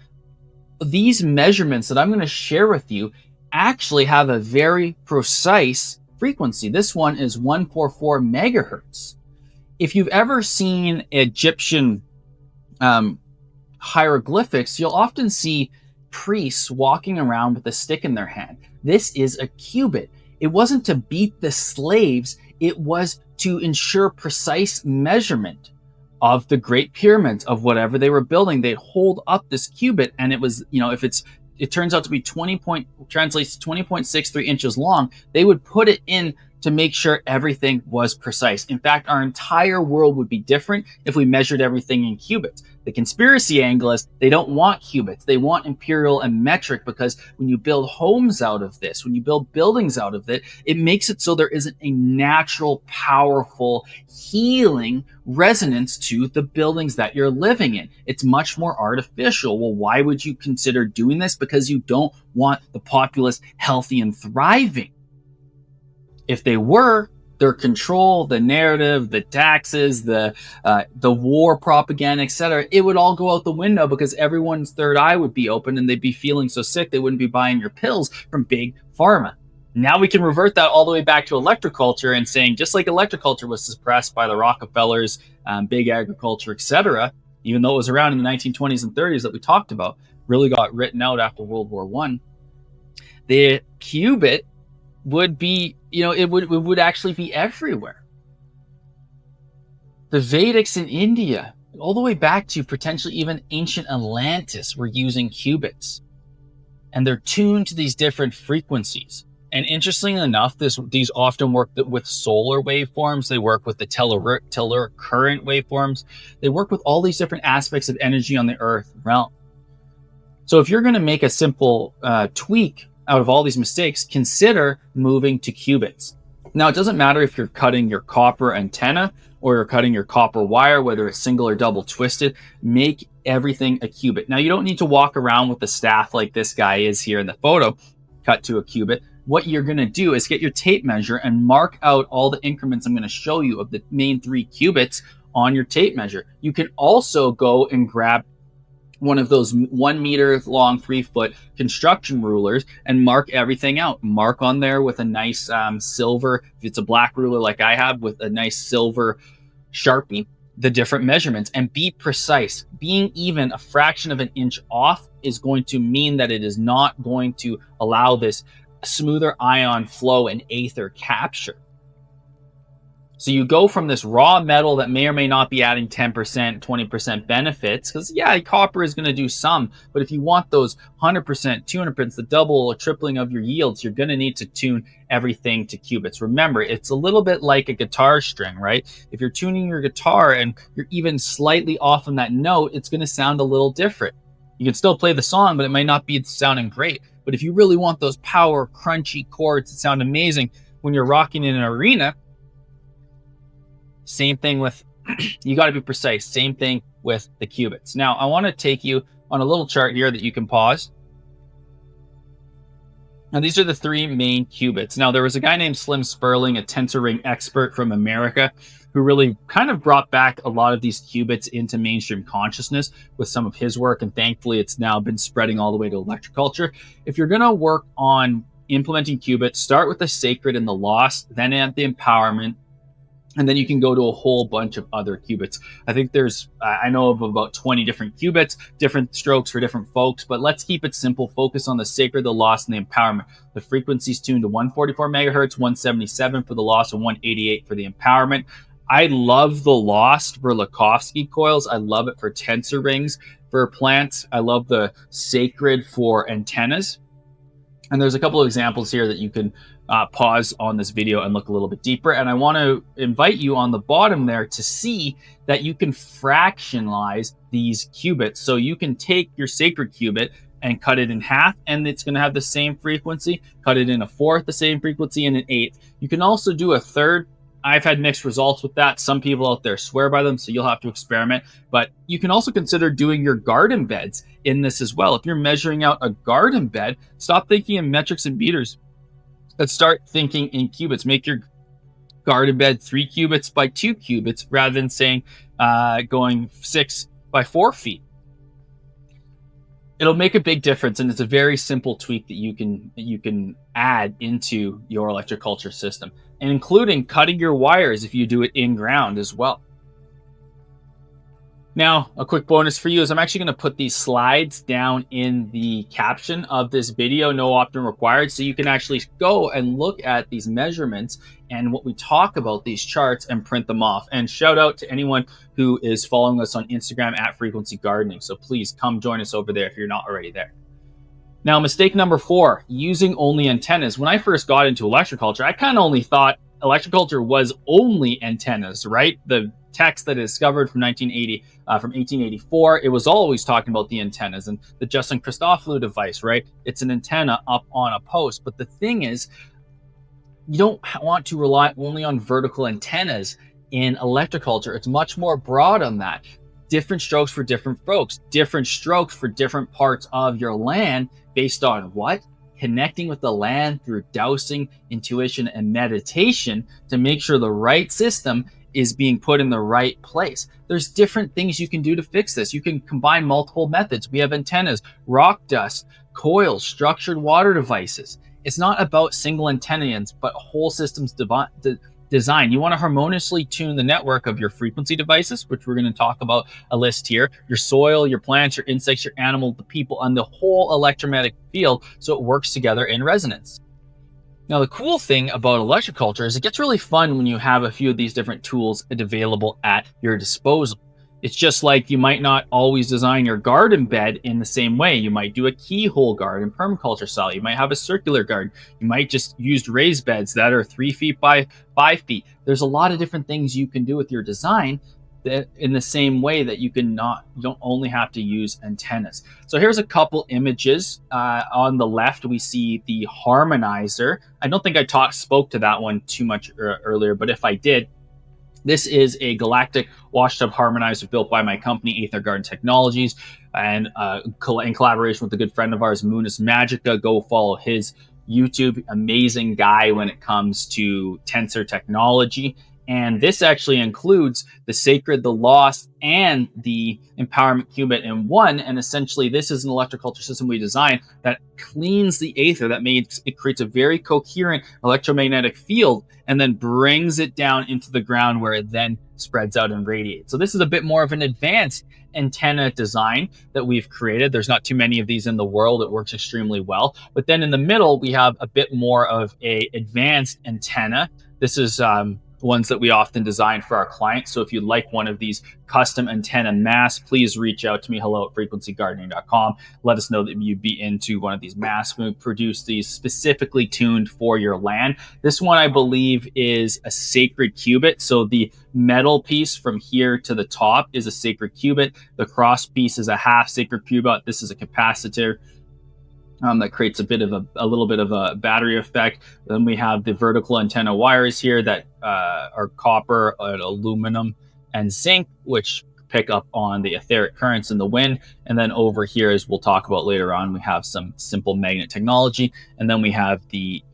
These measurements that I'm going to share with you actually have a very precise frequency. This one is 144 megahertz. If you've ever seen Egyptian hieroglyphics, you'll often see priests walking around with a stick in their hand. This is a cubit. It wasn't to beat the slaves, it was to ensure precise measurement of the Great Pyramids, of whatever they were building. They'd hold up this cubit, and it was, if it turns out to be translates to 20.63 inches long, they would put it in to make sure everything was precise. In fact, our entire world would be different if we measured everything in cubits. The conspiracy angle is they don't want cubits. They want imperial and metric, because when you build homes out of this, when you build buildings out of it, it makes it so there isn't a natural, powerful, healing resonance to the buildings that you're living in. It's much more artificial. Well, why would you consider doing this? Because you don't want the populace healthy and thriving. If they were, their control, the narrative, the taxes, the war propaganda, etc., it would all go out the window, because everyone's third eye would be open and they'd be feeling so sick they wouldn't be buying your pills from big pharma. Now we can revert that all the way back to electroculture and saying, just like electroculture was suppressed by the Rockefellers, big agriculture, etc., even though it was around in the 1920s and 30s that we talked about, really got written out after World War I, the cubit would be, it would actually be everywhere. The Vedics in India, all the way back to potentially even ancient Atlantis, were using cubits, and they're tuned to these different frequencies. And interestingly enough, these often work with solar waveforms. They work with the telluric current waveforms. They work with all these different aspects of energy on the Earth realm. So if you're going to make a simple tweak out of all these mistakes, consider moving to cubits. Now, it doesn't matter if you're cutting your copper antenna or you're cutting your copper wire, whether it's single or double twisted, make everything a cubit. Now, you don't need to walk around with the staff like this guy is here in the photo, cut to a cubit. What you're going to do is get your tape measure and mark out all the increments I'm going to show you of the main 3 cubits on your tape measure. You can also go and grab one of those 1 meter long, 3 foot construction rulers and mark everything out. Mark on there with a nice silver, if it's a black ruler like I have, with a nice silver Sharpie, the different measurements, and be precise. Being even a fraction of an inch off is going to mean that it is not going to allow this smoother ion flow and aether capture. So you go from this raw metal that may or may not be adding 10%, 20% benefits, because yeah, copper is going to do some, but if you want those 100%, 200%, the double or tripling of your yields, you're going to need to tune everything to cubits. Remember, it's a little bit like a guitar string, right? If you're tuning your guitar and you're even slightly off on that note, it's going to sound a little different. You can still play the song, but it might not be sounding great. But if you really want those power, crunchy chords that sound amazing when you're rocking in an arena, same thing with, you got to be precise. Same thing with the cubits. Now, I want to take you on a little chart here that you can pause. Now, these are the 3 main cubits. Now, there was a guy named Slim Sperling, a tensor ring expert from America, who really kind of brought back a lot of these cubits into mainstream consciousness with some of his work. And thankfully, it's now been spreading all the way to electroculture. If you're going to work on implementing qubits, start with the sacred and the lost, then add the empowerment, and then you can go to a whole bunch of other qubits. I think I know of about 20 different qubits, different strokes for different folks, but let's keep it simple. Focus on the sacred, the lost, and the empowerment. The frequency's tuned to 144 megahertz, 177 for the lost, and 188 for the empowerment. I love the lost for Lakovsky coils. I love it for tensor rings for plants. I love the sacred for antennas. And there's a couple of examples here that you can pause on this video and look a little bit deeper. And I want to invite you on the bottom there to see that you can fractionalize these qubits. So you can take your sacred qubit and cut it in half, and it's going to have the same frequency. Cut it in a fourth, the same frequency, and an eighth. You can also do a third I've had mixed results with that. Some people out there swear by them, so you'll have to experiment. But you can also consider doing your garden beds in this as well. If you're measuring out a garden bed, stop thinking in metrics and meters. Let's start thinking in cubits. Make your garden bed 3 cubits by 2 cubits rather than saying going 6 by 4 feet. It'll make a big difference, and it's a very simple tweak that you can add into your electroculture system, and including cutting your wires if you do it in ground as well. Now, a quick bonus for you is I'm actually going to put these slides down in the caption of this video, no opt-in required, so you can actually go and look at these measurements and what we talk about, these charts, and print them off. And shout out to anyone who is following us on Instagram at Frequency Gardening. So please come join us over there if you're not already there. Now, mistake number 4, using only antennas. When I first got into electroculture, I kind of only thought electroculture was only antennas, right? The text that is discovered from 1884, it was always talking about the antennas, and the Justin Christophilou device, right? It's an antenna up on a post. But the thing is, you don't want to rely only on vertical antennas in electroculture. It's much more broad on that. Different strokes for different folks, different strokes for different parts of your land based on what? Connecting with the land through dowsing, intuition, and meditation to make sure the right system is being put in the right place. There's different things you can do to fix this. You can combine multiple methods. We have antennas, rock dust, coils, structured water devices. It's not about single antennas, but whole systems design. You want to harmoniously tune the network of your frequency devices, which we're going to talk about a list here, your soil, your plants, your insects, your animal, the people, and the whole electromagnetic field, so it works together in resonance. Now, the cool thing about electroculture is it gets really fun when you have a few of these different tools available at your disposal. It's just like you might not always design your garden bed in the same way. You might do a keyhole garden, permaculture style. You might have a circular garden. You might just use raised beds that are 3 feet by 5 feet. There's a lot of different things you can do with your design that in the same way that you don't only have to use antennas. So here's a couple images. On the left, we see the harmonizer. I don't think I spoke to that one too much earlier, but if I did, this is a galactic wash tub harmonizer built by my company, Aether Garden Technologies, and in collaboration with a good friend of ours, Munis Magica. Go follow his YouTube. Amazing guy when it comes to tensor technology. And this actually includes the sacred, the lost, and the empowerment qubit in one. And essentially, this is an electroculture system we designed that cleans the aether, it creates a very coherent electromagnetic field, and then brings it down into the ground where it then spreads out and radiates. So this is a bit more of an advanced antenna design that we've created. There's not too many of these in the world. It works extremely well. But then in the middle, we have a bit more of a advanced antenna. This is ones that we often design for our clients. So if you'd like one of these custom antenna masks, please reach out to me, hello@frequencygardening.com. Let us know that you'd be into one of these masks. We produce these specifically tuned for your land. This one, I believe, is a sacred cubit. So the metal piece from here to the top is a sacred cubit. The cross piece is a half sacred cubit. This is a capacitor. That creates a little bit of a battery effect. Then we have the vertical antenna wires here that are copper, aluminum, and zinc, which pick up on the etheric currents in the wind. And then over here, as we'll talk about later on, we have some simple magnet technology. And then we have the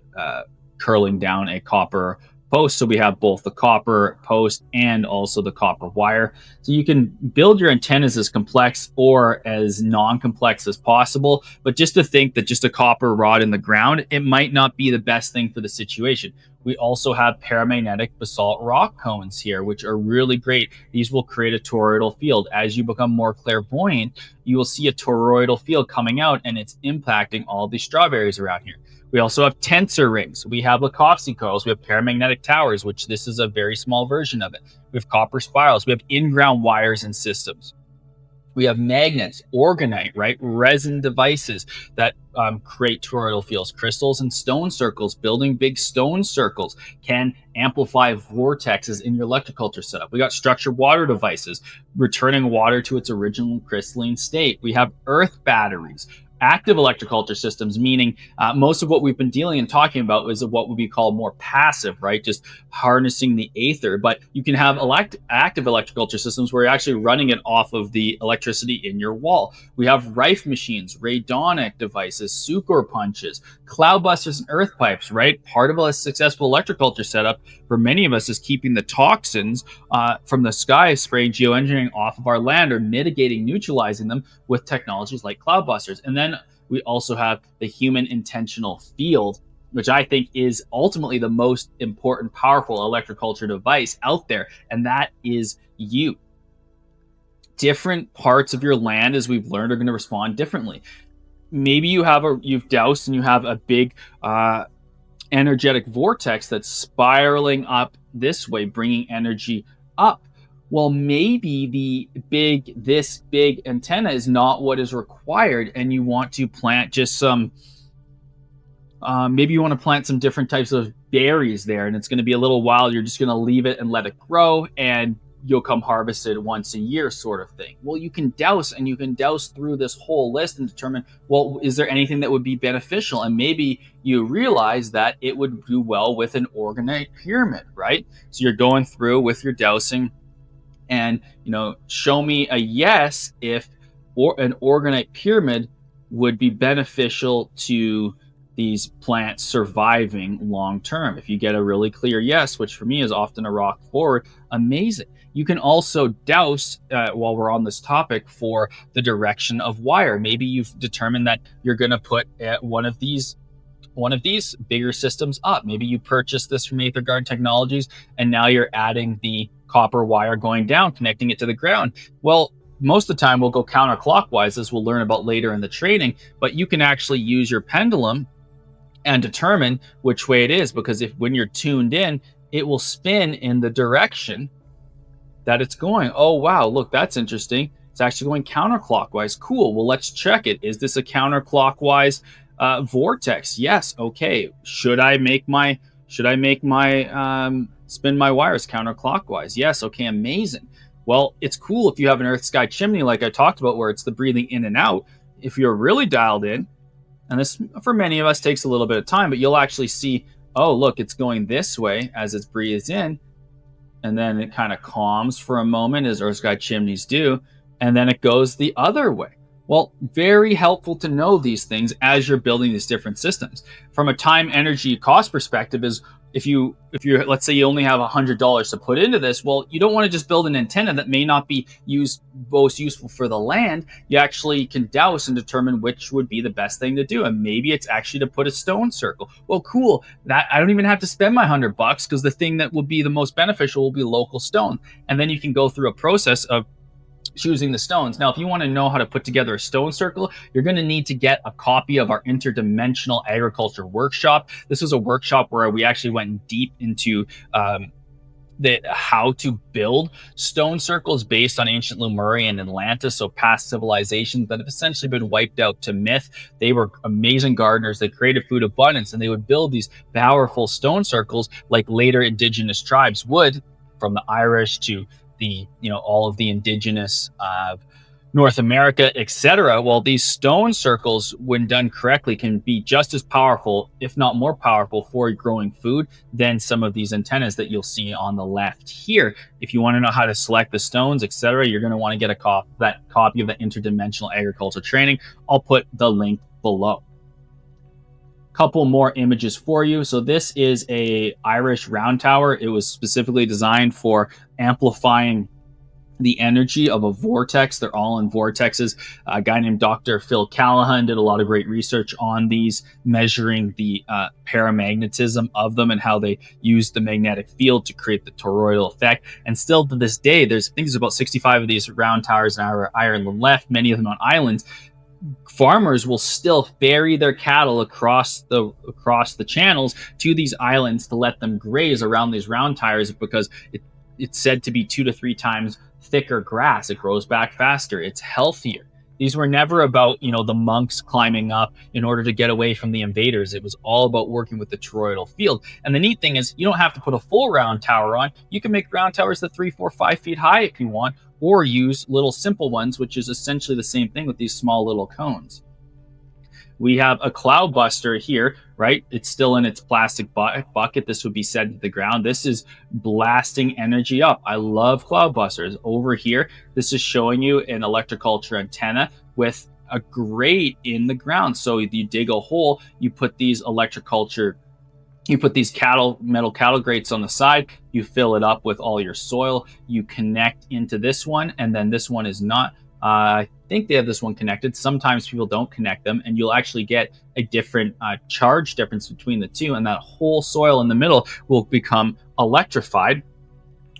curling down a copper post. So we have both the copper post and also the copper wire. So you can build your antennas as complex or as non-complex as possible. But just to think that just a copper rod in the ground, it might not be the best thing for the situation. We also have paramagnetic basalt rock cones here, which are really great. These will create a toroidal field. As you become more clairvoyant, you will see a toroidal field coming out, and it's impacting all the strawberries around here. We also have tensor rings. We have Lakovsky coils. We have paramagnetic towers, which this is a very small version of it. We have copper spirals. We have in-ground wires and systems. We have magnets, orgonite, right? Resin devices that create toroidal fields. Crystals and stone circles. Building big stone circles can amplify vortexes in your electroculture setup. We got structured water devices, returning water to its original crystalline state. We have earth batteries. active electroculture systems, meaning most of what we've been dealing and talking about is what would be called more passive, right? Just harnessing the aether. But you can have active electroculture systems where you're actually running it off of the electricity in your wall. We have Rife machines, radonic devices, sucor punches, cloud busters, and earth pipes, right? Part of a successful electroculture setup for many of us is keeping the toxins from the sky, spraying geoengineering off of our land, or mitigating, neutralizing them with technologies like cloudbusters. And then we also have the human intentional field, which I think is ultimately the most important, powerful electroculture device out there. And that is you. Different parts of your land, as we've learned, are going to respond differently. Maybe you've doused and you have a big energetic vortex that's spiraling up this way, bringing energy up. Well, maybe this big antenna is not what is required, and you want to plant just some. Maybe you want to plant some different types of berries there, and it's going to be a little while. You're just going to leave it and let it grow, and you'll come harvest it once a year, sort of thing. Well, you can douse, and you can douse through this whole list and determine, well, is there anything that would be beneficial? And maybe you realize that it would do well with an orgonite pyramid, right? So you're going through with your dousing, and show me a yes if an orgonite pyramid would be beneficial to these plants surviving long term. If you get a really clear yes, which for me is often a rock forward, amazing. You can also douse, while we're on this topic, for the direction of wire. Maybe you've determined that you're going to put one of these bigger systems up. Maybe you purchased this from Aether Garden Technologies, and now you're adding the copper wire going down, connecting it to the ground. Well, most of the time we'll go counterclockwise, as we'll learn about later in the training, but you can actually use your pendulum and determine which way it is, because when you're tuned in, it will spin in the direction that it's going. Oh, wow, look, that's interesting. It's actually going counterclockwise. Cool. Well, let's check it. Is this a counterclockwise vortex? Yes. Okay. Should I make my spin my wires counterclockwise? Yes. Okay. Amazing. Well, it's cool if you have an earth sky chimney like I talked about, where it's the breathing in and out. If you're really dialed in, and this for many of us takes a little bit of time, but you'll actually see, oh, look, it's going this way as it breathes in, and then it kind of calms for a moment, as earth sky chimneys do, and then it goes the other way. Well, very helpful to know these things as you're building these different systems. From a time, energy, cost perspective, is if you let's say you only have $100 to put into this, well, you don't want to just build an antenna that may not be most useful for the land. You actually can douse and determine which would be the best thing to do, and maybe it's actually to put a stone circle. Well, cool. That I don't even have to spend my $100, because the thing that will be the most beneficial will be local stone, and then you can go through a process of choosing the stones. Now, if you want to know how to put together a stone circle, you're going to need to get a copy of our interdimensional agriculture workshop. This was a workshop where we actually went deep into how to build stone circles based on ancient Lemuria and Atlantis, so past civilizations that have essentially been wiped out to myth. They were amazing gardeners. They created food abundance, and they would build these powerful stone circles like later indigenous tribes would, from the Irish to the all of the indigenous North America, etc. Well, these stone circles, when done correctly, can be just as powerful, if not more powerful, for growing food than some of these antennas that you'll see on the left here. If you want to know how to select the stones, etc., you're going to want to get that copy of the interdimensional agriculture training. I'll put the link below. Couple more images for you. So this is a Irish round tower. It was specifically designed for amplifying the energy of a vortex. They're all in vortexes. A guy named Dr. Phil Callahan did a lot of great research on these, measuring the paramagnetism of them and how they use the magnetic field to create the toroidal effect. And still to this day, I think there's about 65 of these round towers in Ireland left, many of them on islands. Farmers will still ferry their cattle across the channels to these islands to let them graze around these round towers, because it's said to be 2 to 3 times thicker grass. It grows back faster. It's healthier. These were never about, the monks climbing up in order to get away from the invaders. It was all about working with the toroidal field. And the neat thing is, you don't have to put a full round tower on. You can make round towers that 3, 4, 5 feet high if you want, or use little simple ones, which is essentially the same thing with these small little cones. We have a cloud buster here, right? It's still in its plastic bucket. This would be set to the ground. This is blasting energy up. I love cloud busters. Over here, this is showing you an electroculture antenna with a grate in the ground. So you dig a hole, you put these metal cattle grates on the side, you fill it up with all your soil, you connect into this one, and then this one is not, I think they have this one connected. Sometimes people don't connect them, and you'll actually get a different charge difference between the two, and that whole soil in the middle will become electrified,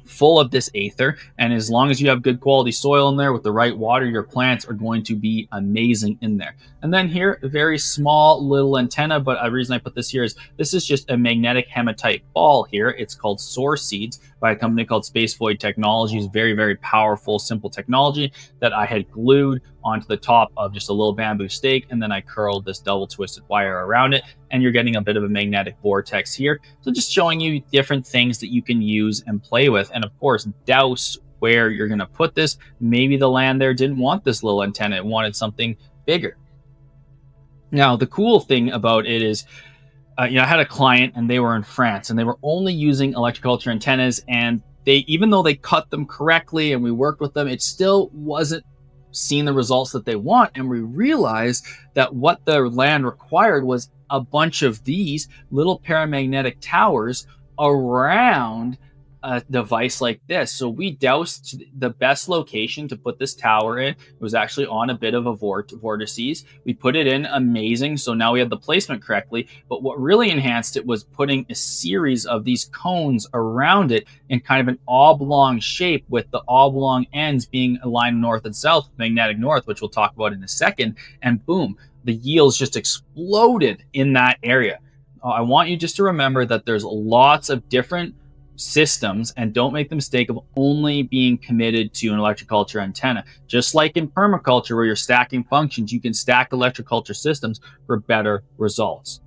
full of this aether. And as long as you have good quality soil in there with the right water, your plants are going to be amazing in there. And then here, a very small little antenna, but the reason I put this here is this is just a magnetic hematite ball here. It's called Soar Seeds by a company called Space Void Technologies. Very, very powerful, simple technology that I had glued onto the top of just a little bamboo stake, and then I curled this double twisted wire around it, and you're getting a bit of a magnetic vortex here. So just showing you different things that you can use and play with. And of course, Dowse where you're going to put this. Maybe the land there didn't want this little antenna, it wanted something bigger. Now, the cool thing about it is, I had a client and they were in France and they were only using electroculture antennas, and even though they cut them correctly and we worked with them, it still wasn't seeing the results that they want. And we realized that what the land required was a bunch of these little paramagnetic towers around a device like this. So we doused the best location to put this tower in. It was actually on a bit of a vortices. We put it in amazing. So now we had the placement correctly. But what really enhanced it was putting a series of these cones around it in kind of an oblong shape, with the oblong ends being aligned north and south, magnetic north, which we'll talk about in a second. And boom, the yields just exploded in that area. I want you just to remember that there's lots of different systems, and don't make the mistake of only being committed to an electroculture antenna. Just like in permaculture where you're stacking functions, you can stack electroculture systems for better results.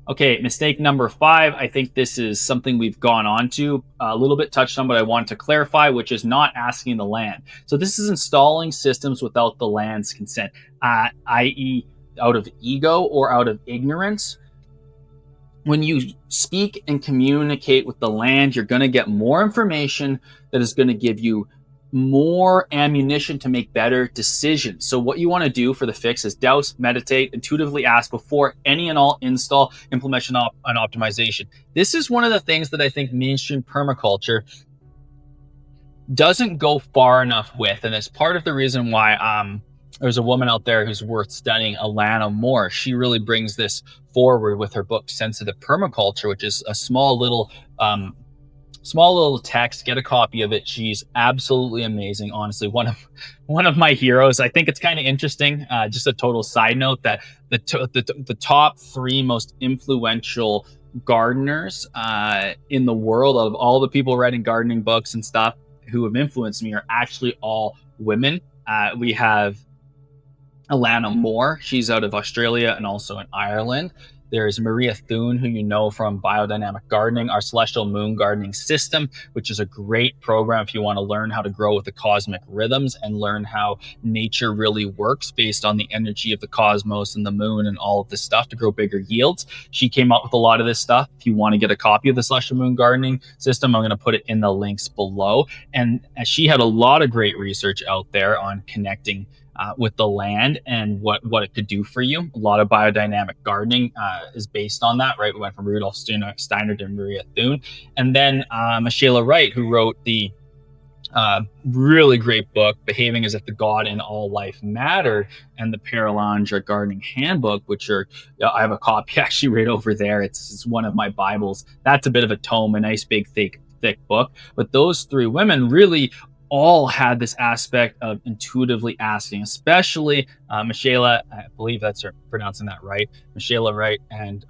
Okay, mistake number 5. I think this is something we've gone on to a little bit, touched on, but I want to clarify, which is not asking the land. So this is installing systems without the land's consent, i.e. out of ego or out of ignorance. When you speak and communicate with the land, you're going to get more information that is going to give you more ammunition to make better decisions. So what you want to do for the fix is douse, meditate, intuitively ask before any and all install, implementation, and optimization. This is one of the things that I think mainstream permaculture doesn't go far enough with, and it's part of the reason why there's a woman out there who's worth studying, Alana Moore. She really brings this forward with her book Sensitive Permaculture, which is a small little text. Get a copy of it. She's absolutely amazing. Honestly, one of my heroes. I think it's kind of interesting. Just a total side note that the top 3 most influential gardeners in the world, of all the people writing gardening books and stuff who have influenced me, are actually all women. We have Alana Moore. She's out of Australia and also in Ireland. There's Maria Thune, who you know from Biodynamic Gardening, our Celestial Moon Gardening System, which is a great program if you want to learn how to grow with the cosmic rhythms and learn how nature really works based on the energy of the cosmos and the moon and all of this stuff to grow bigger yields. She came up with a lot of this stuff. If you want to get a copy of the Celestial Moon Gardening System, I'm going to put it in the links below. And she had a lot of great research out there on connecting with the land and what it could do for you. A lot of biodynamic gardening is based on that, right? We went from Rudolf Steiner to Maria Thune. And then Misaligning Wright, who wrote the really great book, Behaving as if the God in All Life Mattered, and the Permaculture Gardening Handbook, which I have a copy actually right over there. It's one of my Bibles. That's a bit of a tome, a nice big thick book. But those 3 women really all had this aspect of intuitively asking, especially Misaligning, I believe that's pronouncing that right, Misaligning Wright and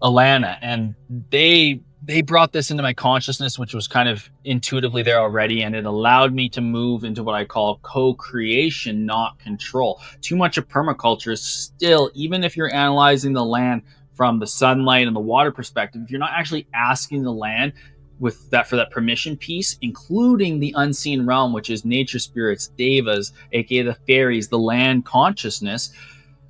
Alana. And they brought this into my consciousness, which was kind of intuitively there already, and it allowed me to move into what I call co-creation, not control. Too much of permaculture is still, even if you're analyzing the land from the sunlight and the water perspective, if you're not actually asking the land, with that for that permission piece, including the unseen realm, which is nature spirits, devas, aka the fairies, the land consciousness,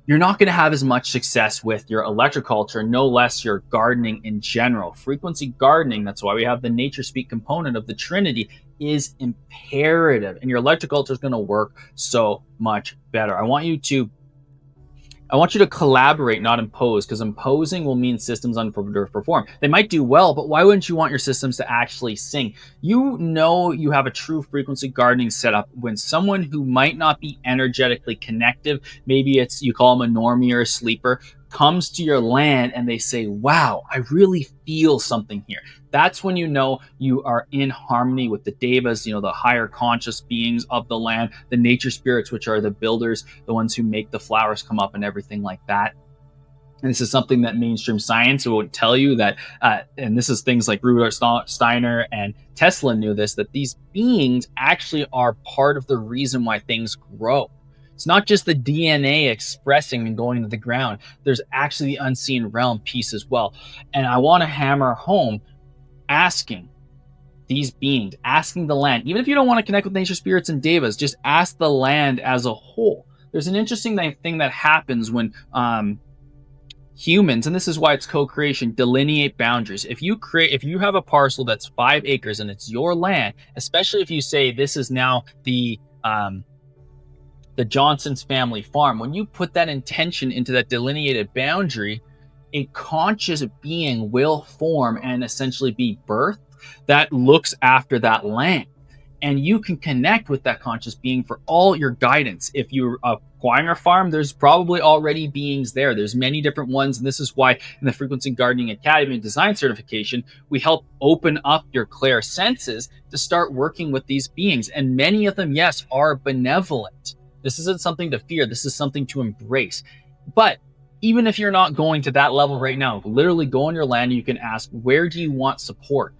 you're not going to have as much success with your electroculture, no less your gardening in general. Frequency gardening, that's why we have the nature speak component of the Trinity, is imperative, and your electroculture is going to work so much better. I want you to collaborate, not impose, because imposing will mean systems underperform. They might do well, but why wouldn't you want your systems to actually sing? You know you have a true frequency gardening setup when someone who might not be energetically connective, maybe it's you call them a normie or a sleeper, comes to your land and they say, wow, I really feel something here. That's when you know you are in harmony with the devas, the higher conscious beings of the land, the nature spirits, which are the builders, the ones who make the flowers come up and everything like that. And this is something that mainstream science won't tell you that, and this is things like Rudolf Steiner and Tesla knew this, that these beings actually are part of the reason why things grow. It's not just the DNA expressing and going to the ground. There's actually the unseen realm piece as well. And I want to hammer home asking these beings, asking the land, even if you don't want to connect with nature spirits and devas, just ask the land as a whole. There's an interesting thing that happens when humans, and this is why it's co-creation, delineate boundaries. If you have a parcel that's 5 acres and it's your land, especially if you say this is now the Johnson's family farm, when you put that intention into that delineated boundary, a conscious being will form and essentially be birthed that looks after that land. And you can connect with that conscious being for all your guidance. If you're acquiring a farm, there's probably already beings there. There's many different ones. And this is why in the Frequency Gardening Academy and Design Certification, we help open up your clair senses to start working with these beings. And many of them, yes, are benevolent. This isn't something to fear. This is something to embrace. But even if you're not going to that level right now, literally go on your land, you can ask, where do you want support?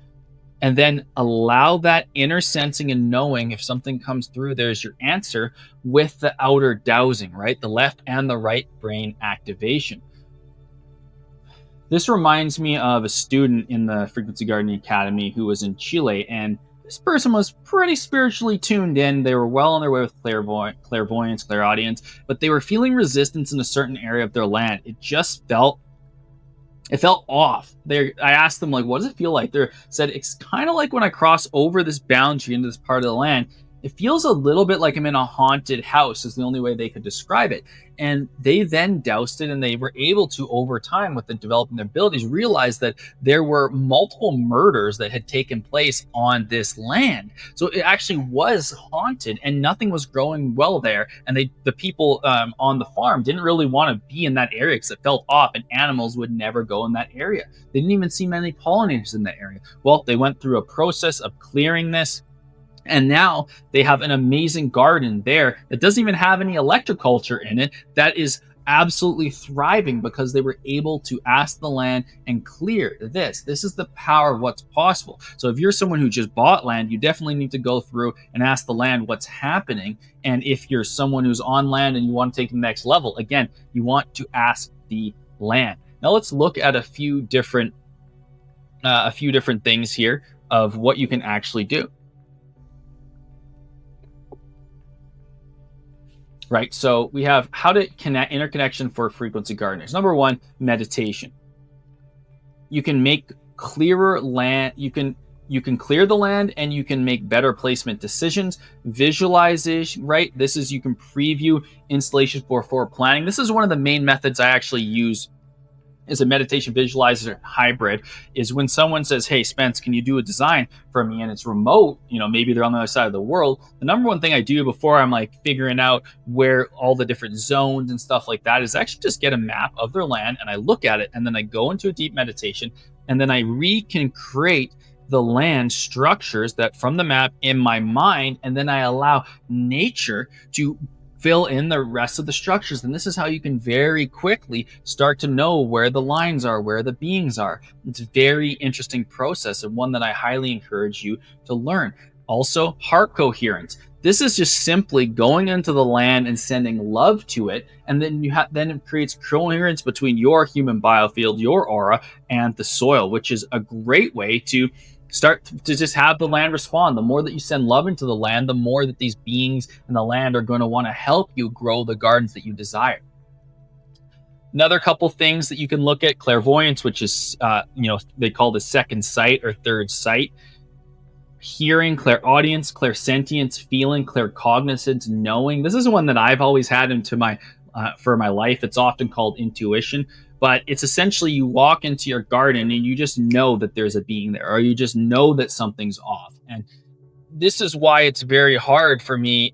And then allow that inner sensing and knowing if something comes through, there's your answer with the outer dowsing, right? The left and the right brain activation. This reminds me of a student in the Frequency Gardening Academy who was in Chile, and this person was pretty spiritually tuned in. They were well on their way with clairvoyance, clairaudience, but they were feeling resistance in a certain area of their land. It felt off. I asked them, like, what does it feel like? They said, it's kind of like when I cross over this boundary into this part of the land, it feels a little bit like I'm in a haunted house, is the only way they could describe it. And they then doused it, and they were able to, over time, with the developing their abilities, realize that there were multiple murders that had taken place on this land. So it actually was haunted, and nothing was growing well there. And the people on the farm didn't really want to be in that area because it felt off, and animals would never go in that area. They didn't even see many pollinators in that area. Well, they went through a process of clearing this, and now they have an amazing garden there that doesn't even have any electroculture in it, that is absolutely thriving because they were able to ask the land and clear this. This is the power of what's possible. So if you're someone who just bought land, you definitely need to go through and ask the land what's happening. And if you're someone who's on land and you want to take the next level, again, you want to ask the land. Now let's look at a few different things here of what you can actually do. Right, so we have how to connect interconnection for frequency gardeners. Number one, meditation. You can make clearer land. You can clear the land, and you can make better placement decisions. Visualization, right? This is, you can preview installations before planning. This is one of the main methods I actually use as a meditation visualizer hybrid, is when someone says, hey, Spence, can you do a design for me? And it's remote, maybe they're on the other side of the world. The number one thing I do before I'm like figuring out where all the different zones and stuff like that is actually just get a map of their land, and I look at it, and then I go into a deep meditation, and then I create the land structures that from the map in my mind, and then I allow nature to fill in the rest of the structures. And this is how you can very quickly start to know where the lines are, where the beings are. It's a very interesting process, and one that I highly encourage you to learn. Also, heart coherence. This is just simply going into the land and sending love to it, and then then it creates coherence between your human biofield, your aura, and the soil, which is a great way to Start to just have the land respond. The more that you send love into the land, the more that these beings in the land are going to want to help you grow the gardens that you desire. Another couple things that you can look at: clairvoyance, which is, they call the second sight or third sight. Hearing, clairaudience, clairsentience, feeling, claircognizance, knowing. This is one that I've always had into my for my life. It's often called intuition, but it's essentially you walk into your garden and you just know that there's a being there, or you just know that something's off. And this is why it's very hard for me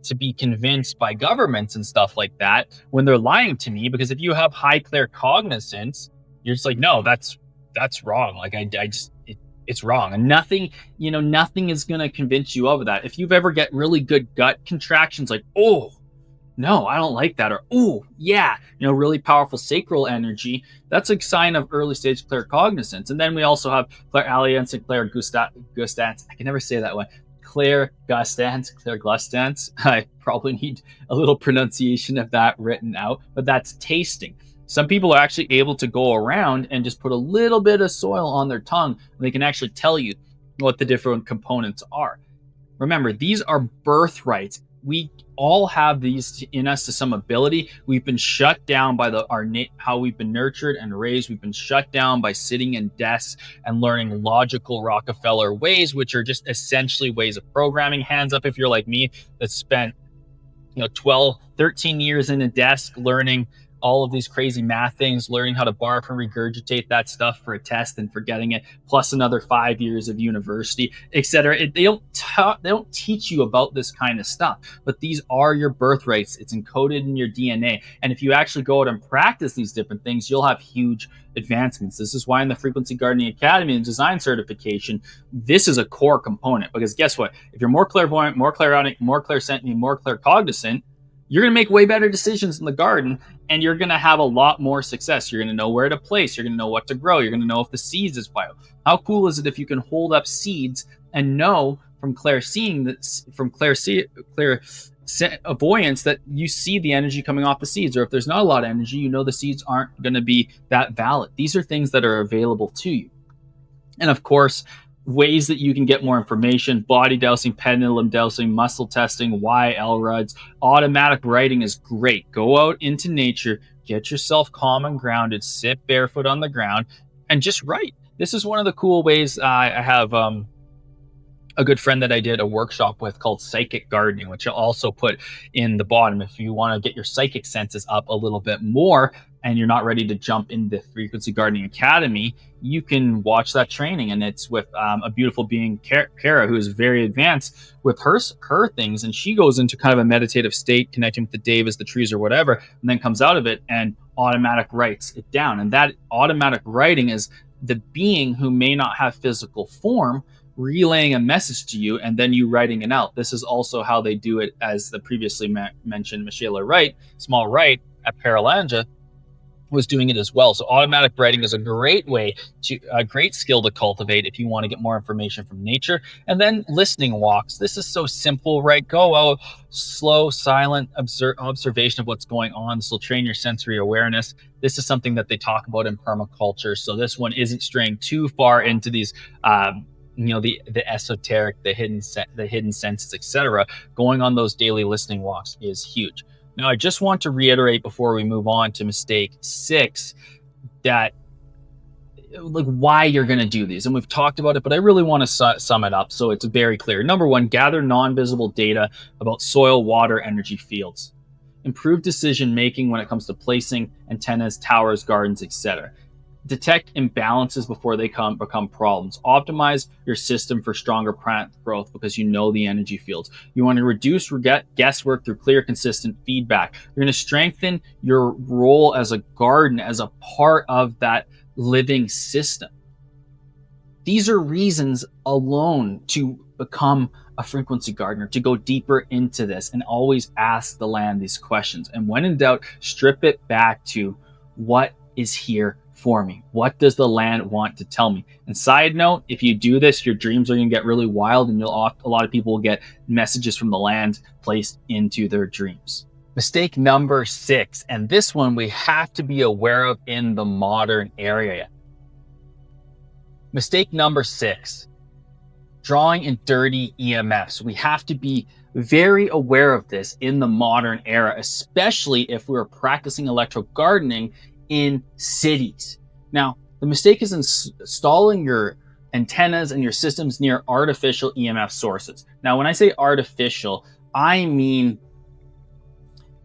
to be convinced by governments and stuff like that when they're lying to me, because if you have high claircognizance, you're just like, no, that's wrong. Like it's wrong, and nothing is going to convince you of that. If you've ever get really good gut contractions, like, oh no, I don't like that, or oh yeah, really powerful sacral energy, that's a sign of early stage claircognizance. And then we also have clairalience and clairgustance. I can never say that one. Clairgustance. I probably need a little pronunciation of that written out, but that's tasting. Some people are actually able to go around and just put a little bit of soil on their tongue, and they can actually tell you what the different components are. Remember, these are birthrights. We all have these in us to some ability. We've been shut down by how we've been nurtured and raised. We've been shut down by sitting in desks and learning logical Rockefeller ways, which are just essentially ways of programming. Hands up if you're like me, that spent 12, 13 years in a desk learning all of these crazy math things, learning how to barf and regurgitate that stuff for a test and forgetting it, plus another 5 years of university, etc. They don't teach you about this kind of stuff, but these are your birthrights. It's encoded in your DNA. And if you actually go out and practice these different things, you'll have huge advancements. This is why in the Frequency Gardening Academy and design certification, this is a core component, because guess what? If you're more clairvoyant, more clairaudic, more clairsentient, more claircognizant, you're going to make way better decisions in the garden, and you're going to have a lot more success. You're going to know where to place. You're going to know what to grow. You're going to know if the seeds is bio. How cool is it if you can hold up seeds and know from clairseeing, clairavoyance, that you see the energy coming off the seeds, or if there's not a lot of energy, you know the seeds aren't going to be that valid. These are things that are available to you. And of course, ways that you can get more information: body dowsing, pendulum dowsing, muscle testing, YL rods. Automatic writing is great. Go out into nature, get yourself calm and grounded, sit barefoot on the ground, and just write. This is one of the cool ways. I have a good friend that I did a workshop with called Psychic Gardening, which I'll also put in the bottom. If you want to get your psychic senses up a little bit more and you're not ready to jump into the Frequency Gardening Academy, you can watch that training. And it's with a beautiful being, Kara, who is very advanced with her things. And she goes into kind of a meditative state, connecting with the devas, the trees, or whatever, and then comes out of it and automatic writes it down. And that automatic writing is the being who may not have physical form relaying a message to you, and then you writing it out. This is also how they do it, as the previously mentioned Michaela Wright, Small Wright at Paralanja, was doing it as well. So automatic writing is a great skill to cultivate if you want to get more information from nature. And then listening walks. This is so simple, right? Go out, slow, silent observation of what's going on. This will train your sensory awareness. This is something that they talk about in permaculture. So this one isn't straying too far into these the esoteric, the hidden senses, etc. Going on those daily listening walks is huge. Now, I just want to reiterate before we move on to mistake 6 that why you're going to do these. And we've talked about it, but I really want to sum it up so it's very clear. Number 1, gather non-visible data about soil, water, energy fields. Improve decision making when it comes to placing antennas, towers, gardens, etc. Detect imbalances before they become problems. Optimize your system for stronger plant growth because you know the energy fields. You want to reduce guesswork through clear, consistent feedback. You're going to strengthen your role as a garden, as a part of that living system. These are reasons alone to become a frequency gardener, to go deeper into this and always ask the land these questions. And when in doubt, strip it back to what is here for me. What does the land want to tell me? And side note, if you do this, your dreams are going to get really wild, and a lot of people will get messages from the land placed into their dreams. Mistake number 6, and this one we have to be aware of in the modern area. Mistake number 6 drawing in dirty EMFs. We have to be very aware of this in the modern era, especially if we're practicing electro gardening in cities. Now, the mistake is installing your antennas and your systems near artificial EMF sources. Now, when I say artificial, I mean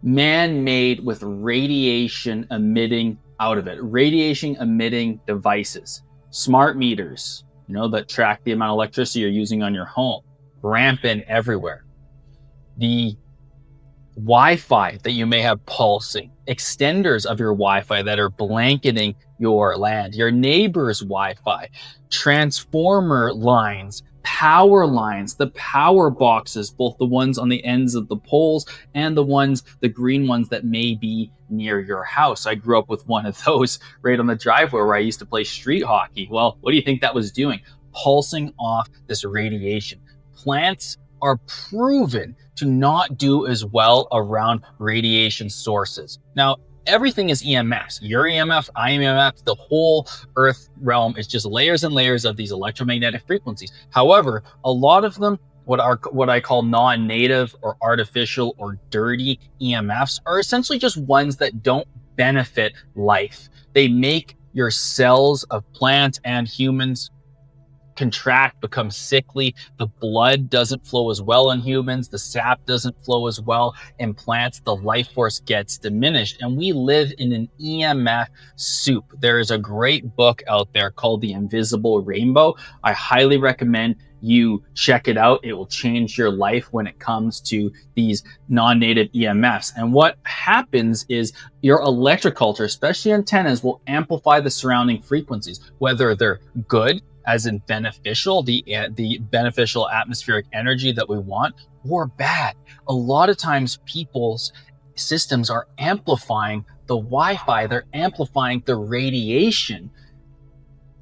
man-made with radiation emitting out of it, radiation emitting devices, smart meters, that track the amount of electricity you're using on your home, rampant everywhere. The Wi-Fi that you may have pulsing, extenders of your Wi-Fi that are blanketing your land, your neighbor's Wi-Fi, transformer lines, power lines, the power boxes, both the ones on the ends of the poles and the green ones that may be near your house. I grew up with one of those right on the driveway where I used to play street hockey. Well, what do you think that was doing? Pulsing off this radiation. Plants are proven to not do as well around radiation sources. Now, everything is EMFs. Your EMF, IMF, the whole Earth realm is just layers and layers of these electromagnetic frequencies. However, a lot of them, what I call non-native or artificial or dirty EMFs, are essentially just ones that don't benefit life. They make your cells of plants and humans contract, become sickly. The blood doesn't flow as well in humans. The sap doesn't flow as well in plants. The life force gets diminished, and we live in an EMF soup. There is a great book out there called The Invisible Rainbow. I highly recommend you check it out. It will change your life when it comes to these non-native EMFs. And what happens is your electroculture, especially antennas, will amplify the surrounding frequencies, whether they're good, as in beneficial, the beneficial atmospheric energy that we want, or bad. A lot of times people's systems are amplifying the Wi-Fi, they're amplifying the radiation,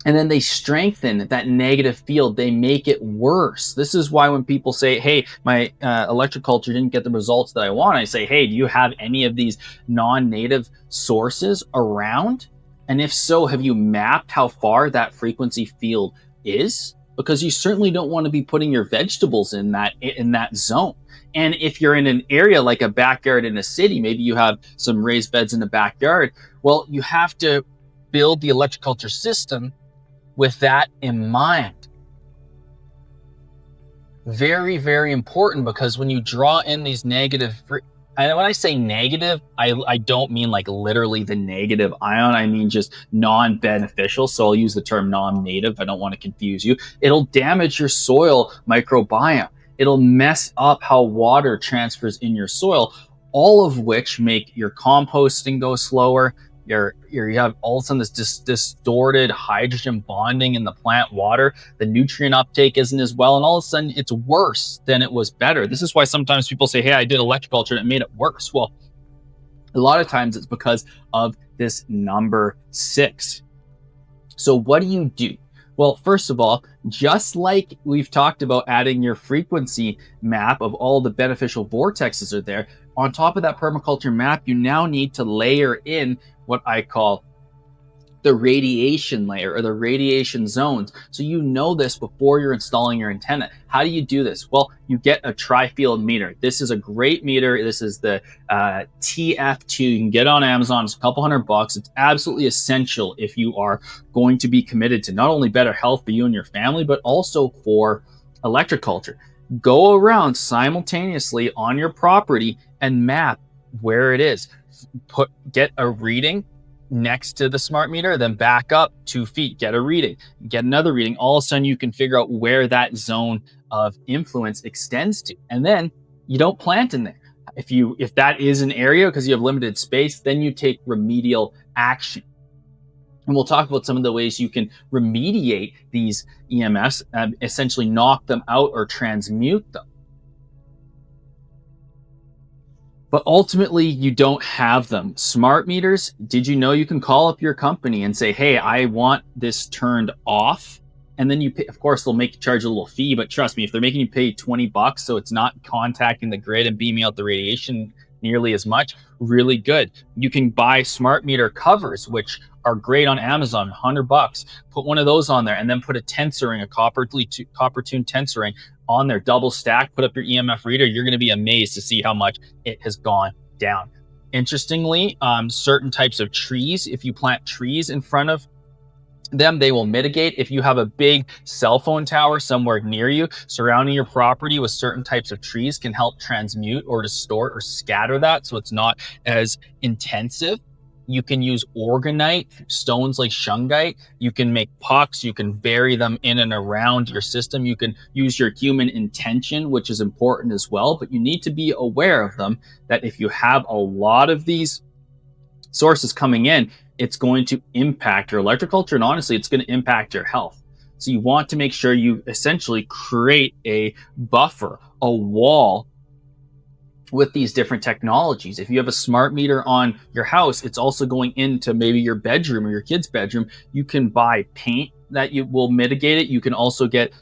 and then they strengthen that negative field. They make it worse. This is why when people say, hey, my electroculture didn't get the results that I want, I say, hey, do you have any of these non-native sources around? And if so, have you mapped how far that frequency field is? Because you certainly don't want to be putting your vegetables in that zone. And if you're in an area like a backyard in a city, maybe you have some raised beds in the backyard, well, you have to build the electroculture system with that in mind. Very, very important, because when you draw in these negative and when I say negative, I don't mean like literally the negative ion. I mean just non-beneficial. So I'll use the term non-native. I don't want to confuse you. It'll damage your soil microbiome. It'll mess up how water transfers in your soil, all of which make your composting go slower. You have all of a sudden this distorted hydrogen bonding in the plant water. The nutrient uptake isn't as well, and all of a sudden it's worse than it was better. This is why sometimes people say, hey, I did electroculture and it made it worse. Well, a lot of times it's because of this number 6. So what do you do? Well, first of all, just like we've talked about adding your frequency map of all the beneficial vortexes are there, on top of that permaculture map, you now need to layer in what I call the radiation layer or the radiation zones. So you know this before you're installing your antenna. How do you do this? Well, you get a tri-field meter. This is a great meter. This is the TF2. You can get it on Amazon. It's a couple $100. It's absolutely essential if you are going to be committed to not only better health for you and your family, but also for electroculture. Go around simultaneously on your property and map where it is. Get a reading next to the smart meter, then back up 2 feet, get a reading, get another reading. All of a sudden you can figure out where that zone of influence extends to, and then you don't plant in there. If that is an area because you have limited space, then you take remedial action. And we'll talk about some of the ways you can remediate these EMFs, essentially knock them out or transmute them. But ultimately, you don't have them. Smart meters, did you know you can call up your company and say, hey, I want this turned off? And then you pay, of course, they'll make you charge a little fee, but trust me, if they're making you pay $20 so it's not contacting the grid and beaming out the radiation nearly as much. Really good. You can buy smart meter covers, which are great on Amazon, $100. Put one of those on there, and then put a tensor ring, a copper tuned tensor ring on there, double stack. Put up your EMF reader. You're going to be amazed to see how much it has gone down. Interestingly, certain types of trees, if you plant trees in front of them, they will mitigate. If you have a big cell phone tower somewhere near you, surrounding your property with certain types of trees can help transmute or distort or scatter that, so it's not as intensive. You can use orgonite, stones like shungite. You can make pucks. You can vary them in and around your system. You can use your human intention, which is important as well, but you need to be aware of them, that if you have a lot of these sources coming in, it's going to impact your electroculture, and honestly, it's going to impact your health. So you want to make sure you essentially create a buffer, a wall with these different technologies. If you have a smart meter on your house, it's also going into maybe your bedroom or your kid's bedroom. You can buy paint that you will mitigate it. You can also get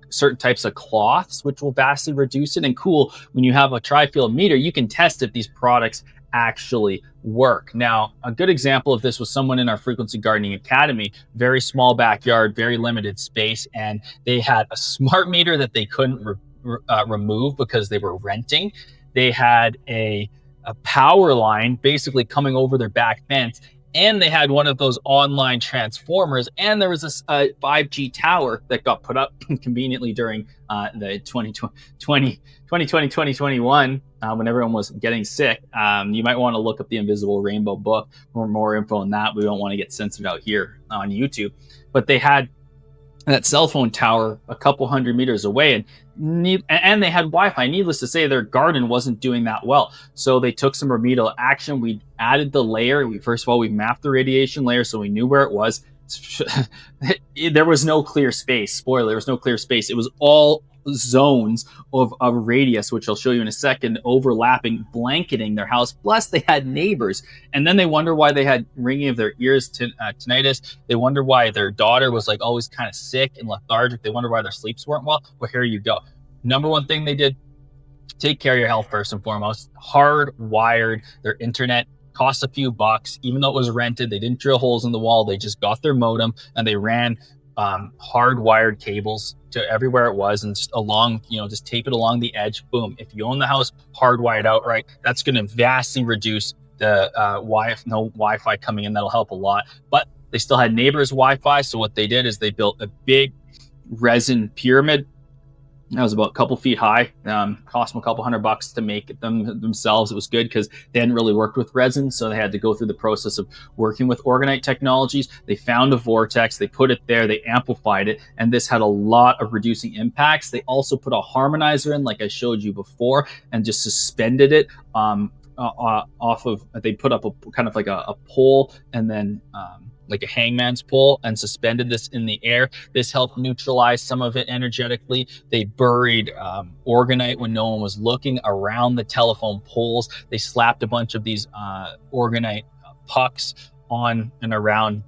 certain types of cloths, which will vastly reduce it. And cool, when you have a tri-field meter, you can test if these products actually work. Now, a good example of this was someone in our Frequency Gardening Academy, very small backyard, very limited space, and they had a smart meter that they couldn't remove because they were renting. They had a power line basically coming over their back fence, and they had one of those online transformers, and there was a 5G tower that got put up conveniently during the 2021 when everyone was getting sick. You might want to look up the Invisible Rainbow book for more info on that. We don't want to get censored out here on YouTube. But they had that cell phone tower a couple hundred meters away, and they had Wi-Fi. Needless to say, their garden wasn't doing that well. So they took some remedial action. We added the layer. First of all, we mapped the radiation layer so we knew where it was. There was no clear space. Spoiler, there was no clear space. It was all zones of radius, which I'll show you in a second, overlapping, blanketing their house. Plus, they had neighbors. And then they wonder why they had ringing of their ears, tinnitus. They wonder why their daughter was like always kind of sick and lethargic. They wonder why their sleeps weren't well. Well, here you go. Number one thing they did, take care of your health first and foremost. Hardwired their internet. Cost a few bucks. Even though it was rented, they didn't drill holes in the wall. They just got their modem and they ran hardwired cables to everywhere it was, and just along, just tape it along the edge. Boom. If you own the house, hardwired outright, that's going to vastly reduce the no Wi-Fi coming in. That'll help a lot. But they still had neighbors' Wi-Fi. So what they did is they built a big resin pyramid. That was about a couple feet high. Cost them a couple $100 to make it themselves. It was good because they hadn't really worked with resin, so they had to go through the process of working with orgonite technologies. They found a vortex, they put it there, they amplified it, and this had a lot of reducing impacts. They also put a harmonizer in, like I showed you before, and just suspended it off of. They put up a kind of like a pole, and then like a hangman's pole, and suspended this in the air. This helped neutralize some of it energetically. They buried orgonite when no one was looking around the telephone poles. They slapped a bunch of these orgonite pucks on and around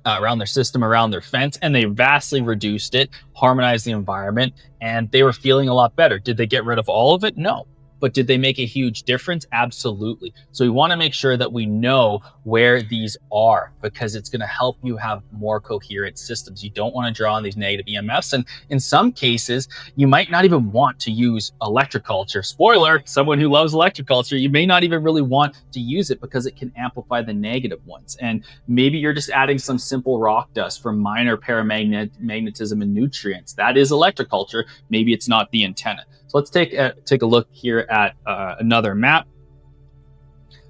around their system, around their fence, and they vastly reduced it, harmonized the environment, and they were feeling a lot better. Did they get rid of all of it? No. But did they make a huge difference? Absolutely. So we want to make sure that we know where these are, because it's going to help you have more coherent systems. You don't want to draw on these negative EMFs. And in some cases, you might not even want to use electroculture. Spoiler, someone who loves electroculture, you may not even really want to use it because it can amplify the negative ones. And maybe you're just adding some simple rock dust for minor paramagnetism and nutrients. That is electroculture. Maybe it's not the antenna. So let's take a look here at another map.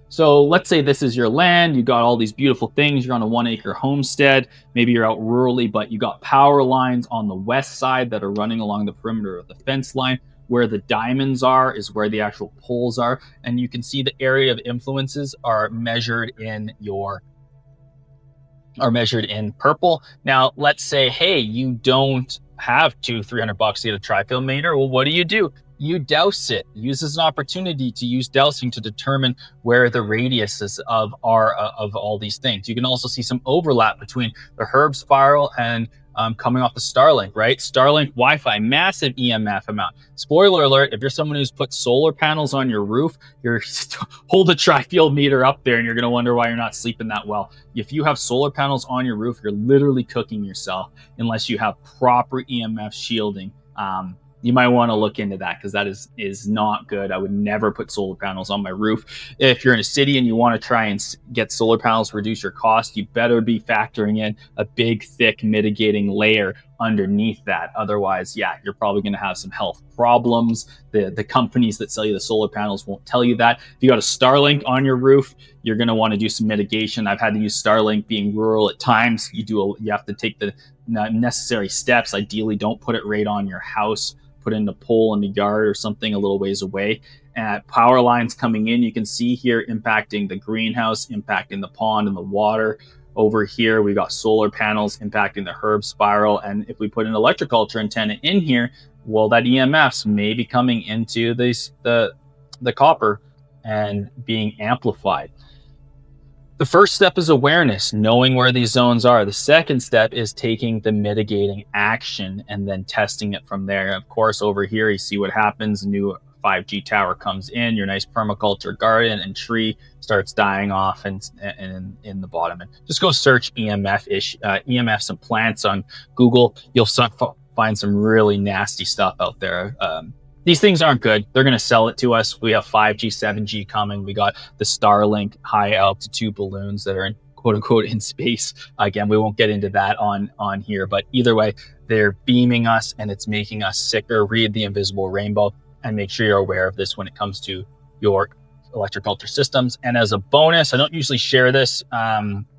So let's say this is your land. You got all these beautiful things. You're on a 1-acre homestead. Maybe you're out rurally, but you got power lines on the west side that are running along the perimeter of the fence line. Where the diamonds are is where the actual poles are. And you can see the area of influences are measured in purple. Now, let's say, hey, you don't have $200-300 to get a tri-field meter. Well, what do? You dowse it. Use as an opportunity to use dowsing to determine where the radiuses are of all these things. You can also see some overlap between the herb spiral and coming off the Starlink, right? Starlink Wi-Fi, massive EMF amount. Spoiler alert, if you're someone who's put solar panels on your roof, you're hold the tri-field meter up there and you're going to wonder why you're not sleeping that well. If you have solar panels on your roof, you're literally cooking yourself unless you have proper EMF shielding. You might want to look into that because that is not good. I would never put solar panels on my roof. If you're in a city and you want to try and get solar panels to reduce your cost, you better be factoring in a big, thick mitigating layer underneath that. Otherwise, yeah, you're probably going to have some health problems. The companies that sell you the solar panels won't tell you that. If you got a Starlink on your roof, you're going to want to do some mitigation. I've had to use Starlink being rural at times. You have to take the necessary steps. Ideally, don't put it right on your house. Put in a pole in the yard or something a little ways away. Power lines coming in, you can see here impacting the greenhouse, impacting the pond and the water. Over here, we got solar panels impacting the herb spiral. And if we put an Electroculture antenna in here, well, that EMFs may be coming into the copper and being amplified. The first step is awareness, knowing where these zones are. The second step is taking the mitigating action and then testing it from there. Of course, over here, you see what happens. New 5G tower comes in, your nice permaculture garden and tree starts dying off and in the bottom. And just go search EMFs and plants on Google. You'll find some really nasty stuff out there. These things aren't good. They're going to sell it to us. We have 5G, 7G coming. We got the Starlink high altitude balloons that are in quote unquote in space. Again, we won't get into that on here, but either way, they're beaming us and it's making us sicker. Read the invisible rainbow and make sure you're aware of this when it comes to your Electroculture systems. And as a bonus, I don't usually share this,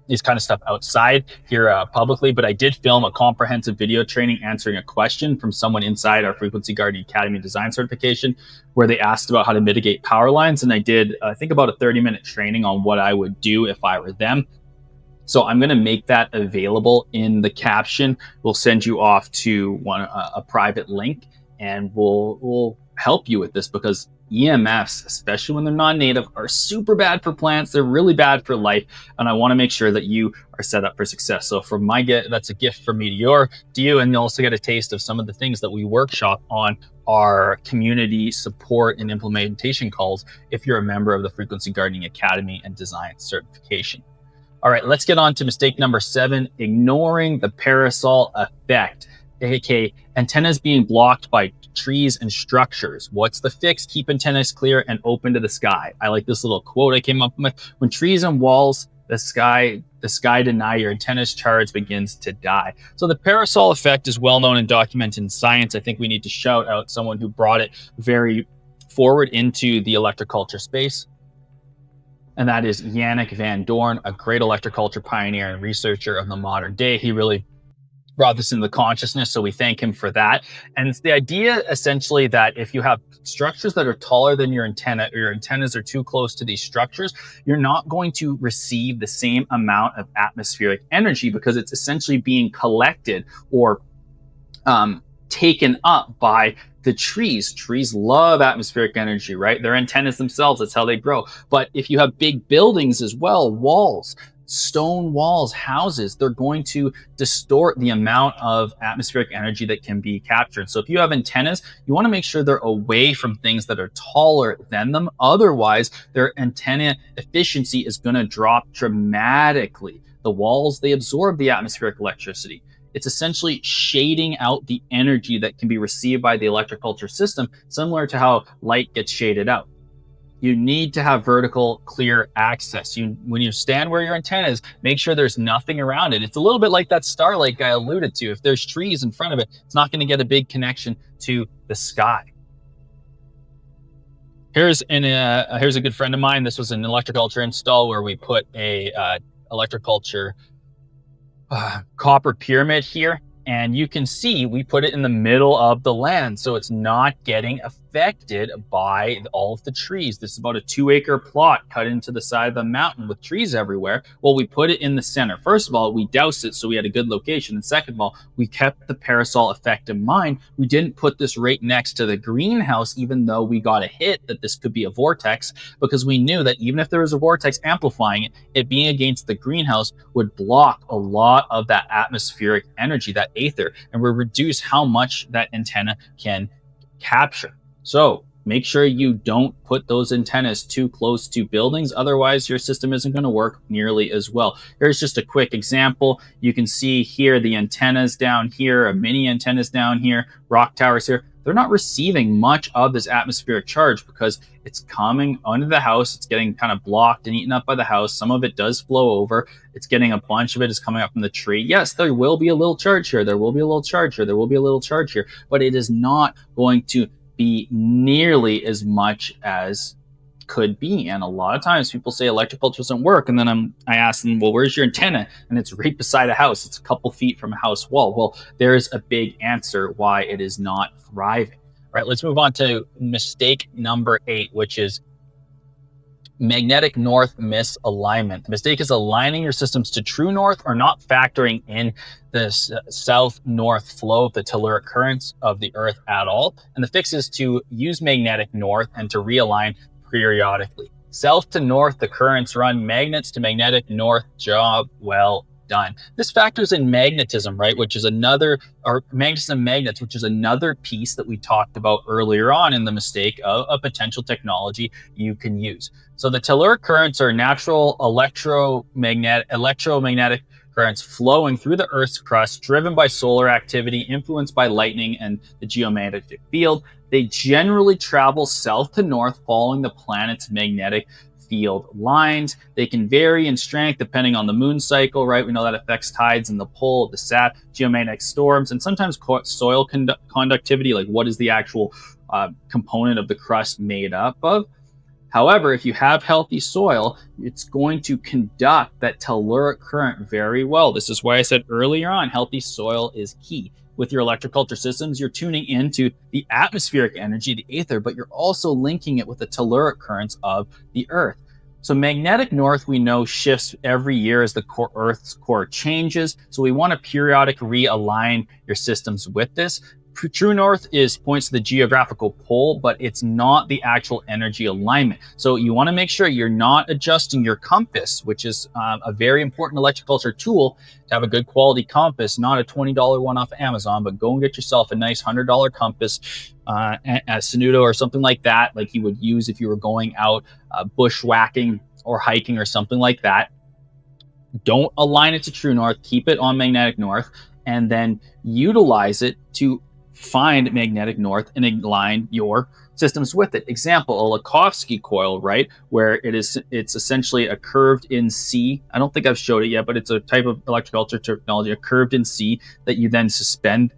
these kind of stuff outside here publicly, but I did film a comprehensive video training answering a question from someone inside our Frequency Gardening Academy design certification, where they asked about how to mitigate power lines. And I did, I think, about a 30-minute training on what I would do if I were them. So I'm going to make that available in the caption. We'll send you off to a private link, and we'll help you with this, because EMFs, especially when they're non-native, are super bad for plants. They're really bad for life, and I want to make sure that you are set up for success. So for that's a gift from me to you, and you'll also get a taste of some of the things that we workshop on our community support and implementation calls if you're a member of the Frequency Gardening Academy and Design certification. All right, let's get on to mistake number 7, ignoring the Parasol Effect, aka antennas being blocked by trees and structures. What's the fix? Keep antennas clear and open to the sky. I like this little quote I came up with. When trees and walls, the sky deny, your antenna's charge begins to die. So the Parasol Effect is well known and documented in science. I think we need to shout out someone who brought it very forward into the Electroculture space. And that is Yannick Van Doorn, a great Electroculture pioneer and researcher of the modern day. He really brought this into the consciousness, so we thank him for that. And it's the idea essentially that if you have structures that are taller than your antenna, or your antennas are too close to these structures, you're not going to receive the same amount of atmospheric energy, because it's essentially being collected or taken up by the trees. Trees love atmospheric energy, right? Their antennas themselves, that's how they grow. But if you have big buildings as well, walls, stone walls, houses, they're going to distort the amount of atmospheric energy that can be captured. So if you have antennas, you want to make sure they're away from things that are taller than them. Otherwise, their antenna efficiency is going to drop dramatically. The walls, they absorb the atmospheric electricity. It's essentially shading out the energy that can be received by the Electroculture system, similar to how light gets shaded out. You need to have vertical, clear access. When you stand where your antenna is, make sure there's nothing around it. It's a little bit like that Starlink I alluded to. If there's trees in front of it, it's not going to get a big connection to the sky. Here's a good friend of mine. This was an Electroculture install where we put a Electroculture copper pyramid here. And you can see we put it in the middle of the land, so it's not getting a affected by all of the trees. This is about a 2-acre plot cut into the side of the mountain with trees everywhere. Well, we put it in the center. First of all, we doused it so we had a good location. And second of all, we kept the parasol effect in mind. We didn't put this right next to the greenhouse, even though we got a hit that this could be a vortex, because we knew that even if there was a vortex amplifying it, it being against the greenhouse would block a lot of that atmospheric energy, that aether, and would reduce how much that antenna can capture. So make sure you don't put those antennas too close to buildings. Otherwise, your system isn't going to work nearly as well. Here's just a quick example. You can see here the antennas down here, a mini antennas down here, rock towers here. They're not receiving much of this atmospheric charge because it's coming under the house. It's getting kind of blocked and eaten up by the house. Some of it does flow over. It's getting a bunch of it is coming up from the tree. Yes, there will be a little charge here. There will be a little charge here. There will be a little charge here, but it is not going to be nearly as much as could be. And a lot of times people say electroculture doesn't work, and then I ask them, well, where's your antenna? And it's right beside a house. It's a couple feet from a house wall. Well, there's a big answer why it is not thriving. All right, let's move on to mistake number 8, which is magnetic north misalignment. The mistake is aligning your systems to true north or not factoring in the south-north flow of the telluric currents of the Earth at all. And the fix is to use magnetic north and to realign periodically. South to north, the currents run. Magnets to magnetic north, job well done. This factors in magnetism, right? Which is another, or magnetism magnets, which is another piece that we talked about earlier on in the mistake of a potential technology you can use. So the telluric currents are natural electromagnetic currents flowing through the Earth's crust, driven by solar activity, influenced by lightning and the geomagnetic field. They generally travel south to north, following the planet's magnetic field lines. They can vary in strength depending on the moon cycle, right? We know that affects tides and the pull of the sap, geomagnetic storms, and sometimes soil conductivity, like what is the actual component of the crust made up of. However, if you have healthy soil, it's going to conduct that telluric current very well. This is why I said earlier on, healthy soil is key. With your electroculture systems, you're tuning into the atmospheric energy, the aether, but you're also linking it with the telluric currents of the Earth. So magnetic north, we know, shifts every year as the Earth's core changes. So we want to periodically realign your systems with this. True north points to the geographical pole, but it's not the actual energy alignment. So you want to make sure you're not adjusting your compass, which is a very important electroculture tool to have a good quality compass, not a $20 one off Amazon, but go and get yourself a nice $100 compass, a Sanudo or something like that, like you would use if you were going out bushwhacking or hiking or something like that. Don't align it to true north, keep it on magnetic north, and then utilize it to find magnetic north and align your systems with it. Example, a Lakovsky coil, right? Where it's essentially a curved in C. I don't think I've showed it yet, but it's a type of electroculture technology, a curved in C that you then suspend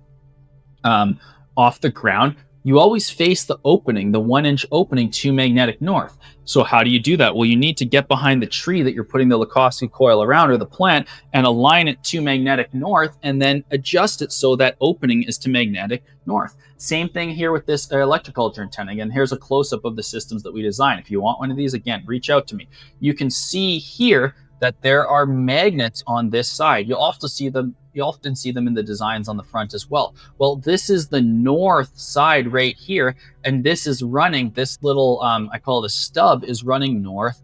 off the ground. You always face the opening, the 1-inch opening to magnetic north. So how do you do that? Well, you need to get behind the tree that you're putting the Lakovsky coil around, or the plant, and align it to magnetic north, and then adjust it so that opening is to magnetic north. Same thing here with this electroculture antenna. Again, here's a close-up of the systems that we design. If you want one of these, again, reach out to me. You can see here that there are magnets on this side. You often see them in the designs on the front as well. Well, this is the north side right here, and this is running, this little, I call it a stub, is running north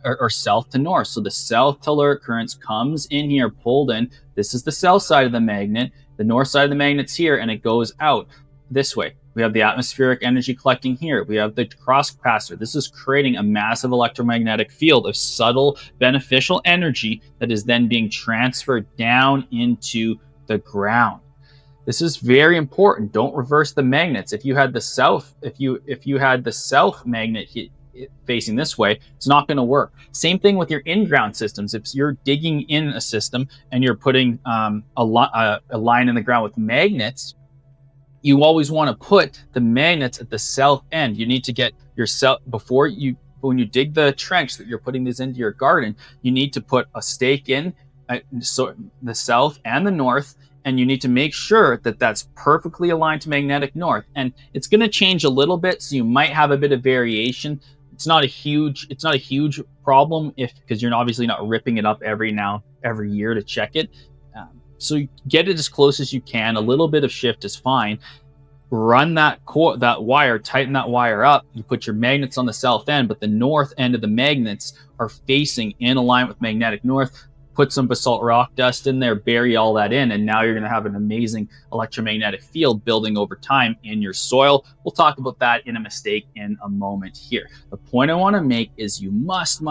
or south to north. So the south telluric currents comes in here, pulled in. This is the south side of the magnet. The north side of the magnet's here, and it goes out this way. We have the atmospheric energy collecting here. We have the cross capacitor. This is creating a massive electromagnetic field of subtle beneficial energy that is then being transferred down into the ground. This is very important. Don't reverse the magnets. If you had the south, if you had the south magnet facing this way, it's not going to work. Same thing with your in-ground systems. If you're digging in a system and you're putting a line in the ground with magnets, you always want to put the magnets at the south end. You need to get your south when you dig the trench that you're putting these into your garden. You need to put a stake in, so the south and the north, and you need to make sure that that's perfectly aligned to magnetic north. And it's going to change a little bit, so you might have a bit of variation. It's not a huge problem because you're obviously not ripping it up every year to check it. So get it as close as you can. A little bit of shift is fine. Run that wire, tighten that wire up. You put your magnets on the south end, but the north end of the magnets are facing in alignment with magnetic north. Put some basalt rock dust in there, bury all that in, and now you're going to have an amazing electromagnetic field building over time in your soil. We'll talk about that in a mistake in a moment here. The point I want to make is you must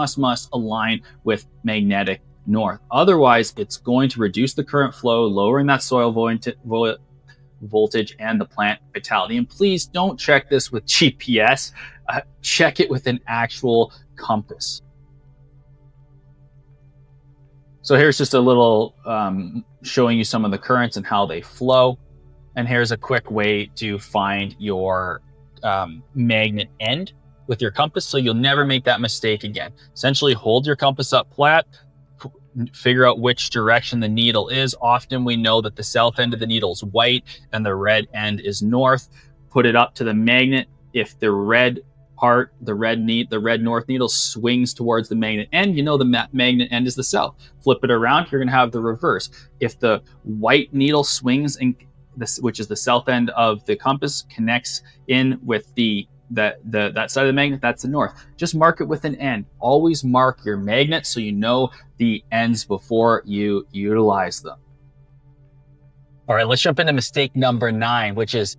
align with magnetic north. Otherwise, it's going to reduce the current flow, lowering that soil voltage and the plant vitality. And please don't check this with GPS. Check it with an actual compass. So here's just a little showing you some of the currents and how they flow. And here's a quick way to find your magnet end with your compass, so you'll never make that mistake again. Essentially, hold your compass up flat, figure out which direction the needle is. Often we know that the south end of the needle is white and the red end is north. Put it up to the magnet. If the red part, the red north needle swings towards the magnet end, you know the magnet end is the south. Flip it around, you're going to have the reverse. If the white needle swings, which is the south end of the compass, connects in with that side of the magnet, that's the north. Just mark it with an end. Always mark your magnets so you know the ends before you utilize them. All right, let's jump into mistake number 9, which is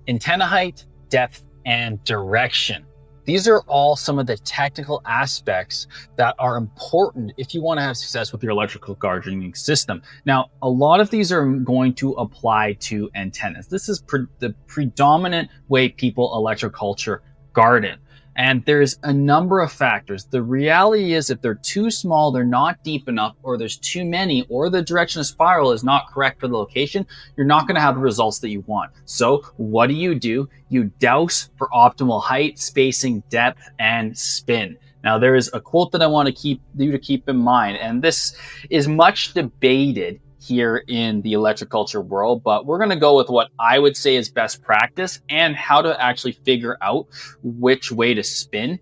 antenna height, depth, and direction. These are all some of the technical aspects that are important if you want to have success with your electrical gardening system. Now, a lot of these are going to apply to antennas. This is the predominant way people electroculture garden. And there's a number of factors. The reality is if they're too small, they're not deep enough, or there's too many, or the direction of spiral is not correct for the location, you're not going to have the results that you want. So what do? You dowse for optimal height, spacing, depth, and spin. Now, there is a quote that I want to keep in mind, and this is much debated here in the electroculture world, but we're going to go with what I would say is best practice and how to actually figure out which way to spin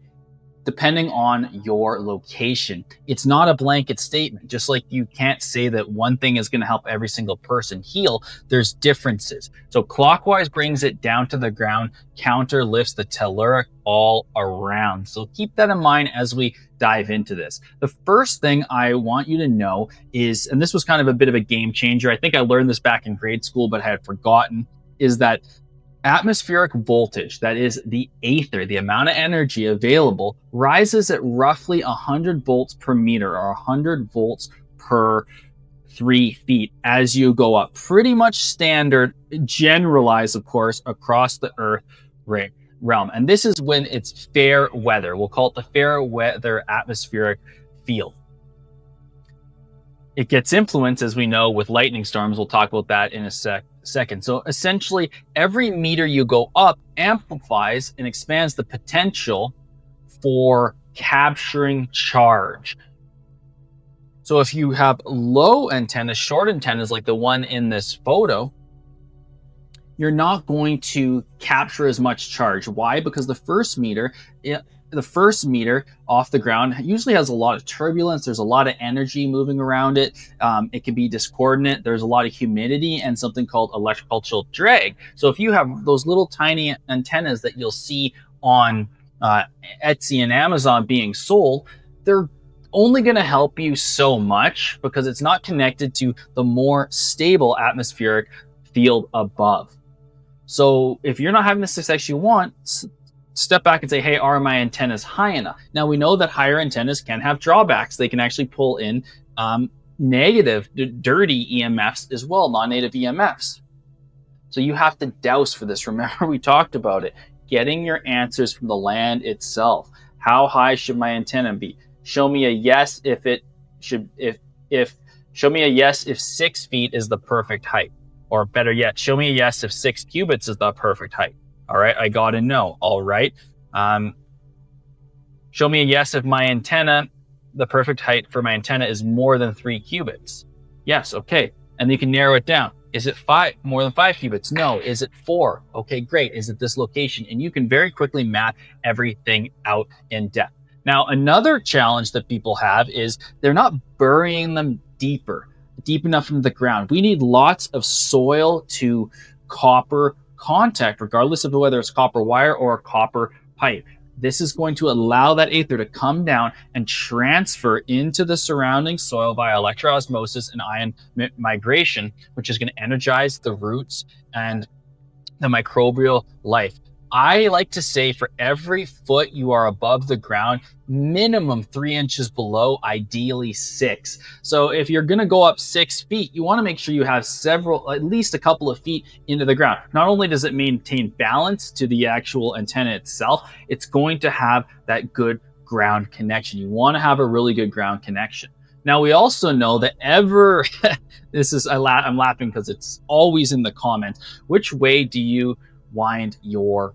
depending on your location. It's not a blanket statement. Just like you can't say that one thing is going to help every single person heal, there's differences. So clockwise brings it down to the ground, counter lifts the telluric all around. So keep that in mind as we dive into this. The first thing I want you to know is, and this was kind of a bit of a game changer, I think I learned this back in grade school, but I had forgotten, is that atmospheric voltage, that is the aether, the amount of energy available, rises at roughly 100 volts per meter, or 100 volts per 3 feet as you go up. Pretty much standard, generalized, of course, across the Earth realm. And this is when it's fair weather. We'll call it the fair weather atmospheric field. It gets influenced, as we know, with lightning storms. We'll talk about that in a second. So essentially, every meter you go up amplifies and expands the potential for capturing charge. So if you have low antennas, short antennas like the one in this photo, you're not going to capture as much charge. Why? Because the first meter off the ground usually has a lot of turbulence. There's a lot of energy moving around it. It can be discordant. There's a lot of humidity and something called electrocultural drag. So if you have those little tiny antennas that you'll see on Etsy and Amazon being sold, they're only going to help you so much because it's not connected to the more stable atmospheric field above. So if you're not having the success you want, step back and say, hey, are my antennas high enough? Now, we know that higher antennas can have drawbacks. They can actually pull in negative, dirty EMFs as well, non-native EMFs. So you have to dowse for this. Remember, we talked about it. Getting your answers from the land itself. How high should my antenna be? Show me a yes if it should, show me a yes if 6 feet is the perfect height. Or better yet, show me a yes if 6 cubits is the perfect height. All right, I got a no. All right. Show me a yes if my antenna, the perfect height for my antenna is more than 3 cubits. Yes, okay. And you can narrow it down. Is it more than 5 cubits? No. Is it 4? Okay, great. Is it this location? And you can very quickly map everything out in depth. Now, another challenge that people have is they're not burying them deep enough into the ground. We need lots of soil to copper contact, regardless of whether it's copper wire or a copper pipe. This is going to allow that aether to come down and transfer into the surrounding soil via electroosmosis and ion migration, which is going to energize the roots and the microbial life. I like to say for every foot you are above the ground, minimum 3 inches below, ideally 6. So if you're going to go up 6 feet, you want to make sure you have at least a couple of feet into the ground. Not only does it maintain balance to the actual antenna itself, it's going to have that good ground connection. You want to have a really good ground connection. Now, we also know that I'm laughing because it's always in the comments. Which way do you wind your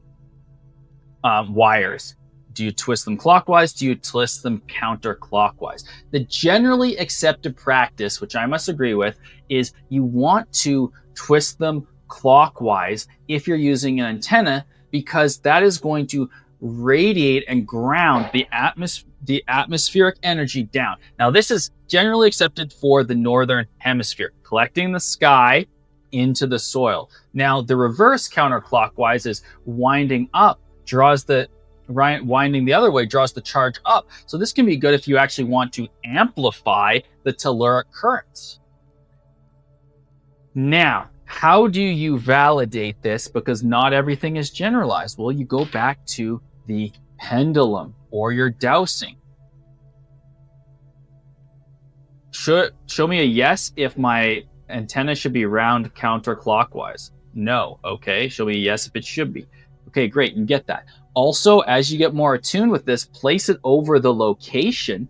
wires? Do you twist them clockwise? Do you twist them counterclockwise? The generally accepted practice, which I must agree with, is you want to twist them clockwise if you're using an antenna, because that is going to radiate and ground the atmospheric energy down. Now, this is generally accepted for the northern hemisphere, collecting the sky into the soil. Now, the reverse counterclockwise is winding the other way draws the charge up. So this can be good if you actually want to amplify the telluric currents. Now, how do you validate this? Because not everything is generalized. Well, you go back to the pendulum or your dowsing. Show me a yes if my antenna should be round counterclockwise. No. Okay. Show me a yes if it should be. Okay, great. You get that. Also, as you get more attuned with this, place it over the location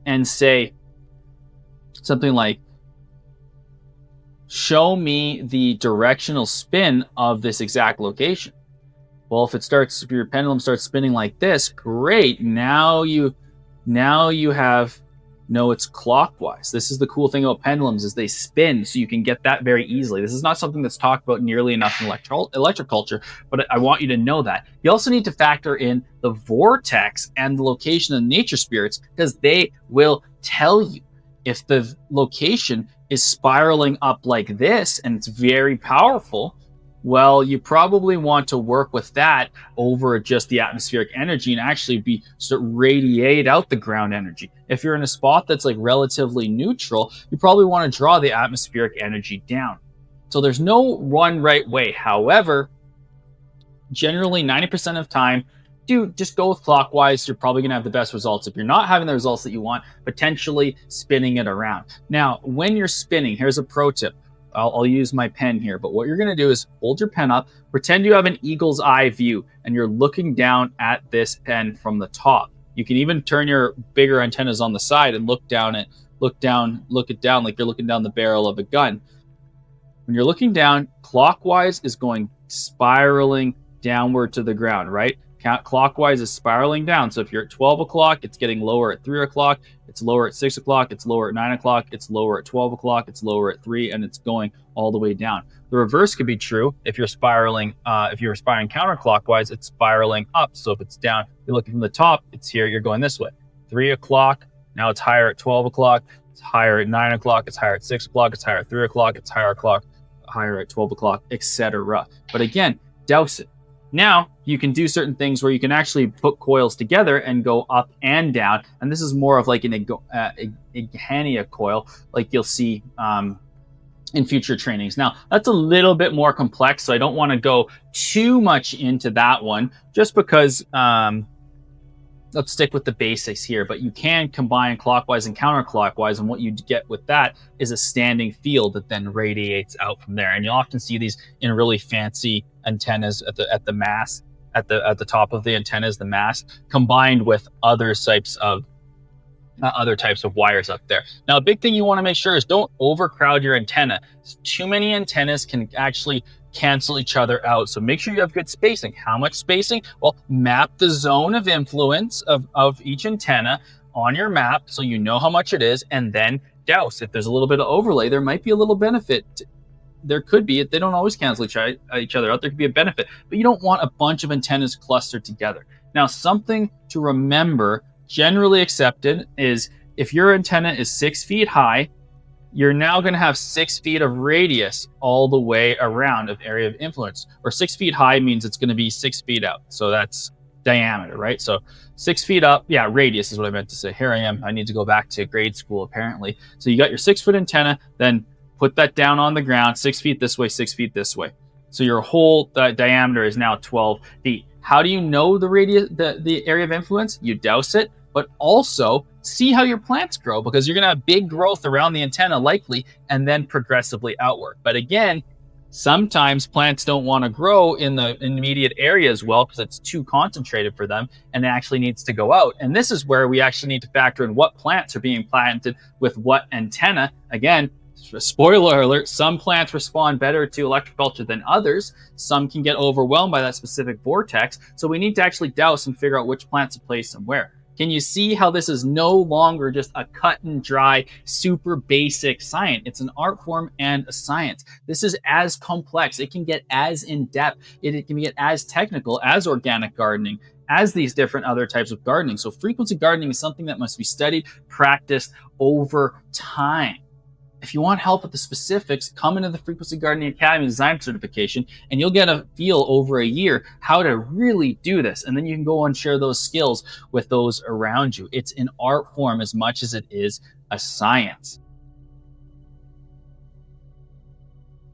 and say something like, show me the directional spin of this exact location. Well, if your pendulum starts spinning like this, great. Now you know it's clockwise. This is the cool thing about pendulums, is they spin, so you can get that very easily. This is not something that's talked about nearly enough in electroculture, but I want you to know that. You also need to factor in the vortex and the location of nature spirits, because they will tell you if the location is spiraling up like this and it's very powerful. Well, you probably want to work with that over just the atmospheric energy and actually radiate out the ground energy. If you're in a spot that's like relatively neutral, you probably want to draw the atmospheric energy down. So there's no one right way. However, generally 90% of time, just go with clockwise. You're probably going to have the best results. If you're not having the results that you want, potentially spinning it around. Now, when you're spinning, here's a pro tip. I'll use my pen here, but what you're going to do is hold your pen up, pretend you have an eagle's eye view, and you're looking down at this pen from the top. You can even turn your bigger antennas on the side and look it down like you're looking down the barrel of a gun. When you're looking down, clockwise is going spiraling downward to the ground, right? Clockwise is spiraling down. So if you're at 12 o'clock, it's getting lower at 3 o'clock, it's lower at 6 o'clock, it's lower at 9 o'clock, it's lower at 12 o'clock, it's lower at 3, and it's going all the way down. The reverse could be true. If you're spiraling counterclockwise, it's spiraling up. So if it's down, you're looking from the top, it's here, you're going this way. 3 o'clock, now it's higher at 12 o'clock, it's higher at 9 o'clock, it's higher at 6 o'clock, it's higher at 3 o'clock, it's higher at 12 o'clock, etc. But again, douse it. Now you can do certain things where you can actually put coils together and go up and down. And this is more of like an Igania coil, like you'll see in future trainings. Now that's a little bit more complex, so I don't want to go too much into that one, just because let's stick with the basics here. But you can combine clockwise and counterclockwise, and what you get with that is a standing field that then radiates out from there. And you'll often see these in really fancy antennas at the mast, at the top of the antennas, the mast, combined with other types of wires up there. Now, a big thing you want to make sure is don't overcrowd your antenna. Too many antennas can actually cancel each other out. So make sure you have good spacing. How much spacing? Well, map the zone of influence of each antenna on your map so you know how much it is, and then douse. If there's a little bit of overlay, there might be a little benefit. There could be. They don't always cancel each other out. There could be a benefit, but you don't want a bunch of antennas clustered together. Now, something to remember, generally accepted, is if your antenna is 6 feet high, you're now going to have 6 feet of radius all the way around of area of influence. Or 6 feet high means it's going to be 6 feet out. So that's diameter, right? So 6 feet up, yeah, radius is what I meant to say. Here I am. I need to go back to grade school, apparently. So you got your 6 foot antenna, then put that down on the ground, 6 feet this way, 6 feet this way. So your whole diameter is now 12 feet. How do you know the radius, the area of influence? You douse it, but also see how your plants grow, because you're going to have big growth around the antenna likely, and then progressively outward. But again, sometimes plants don't want to grow in the immediate area as well because it's too concentrated for them and it actually needs to go out. And this is where we actually need to factor in what plants are being planted with what antenna. Again, spoiler alert, some plants respond better to electroculture than others. Some can get overwhelmed by that specific vortex. So we need to actually douse and figure out which plants to place and where. Can you see how this is no longer just a cut and dry, super basic science? It's an art form and a science. This is as complex. It can get as in-depth. It can get as technical as organic gardening, as these different other types of gardening. So frequency gardening is something that must be studied, practiced over time. If you want help with the specifics, come into the Frequency Gardening Academy design certification, and you'll get a feel over a year how to really do this. And then you can go and share those skills with those around you. It's an art form as much as it is a science.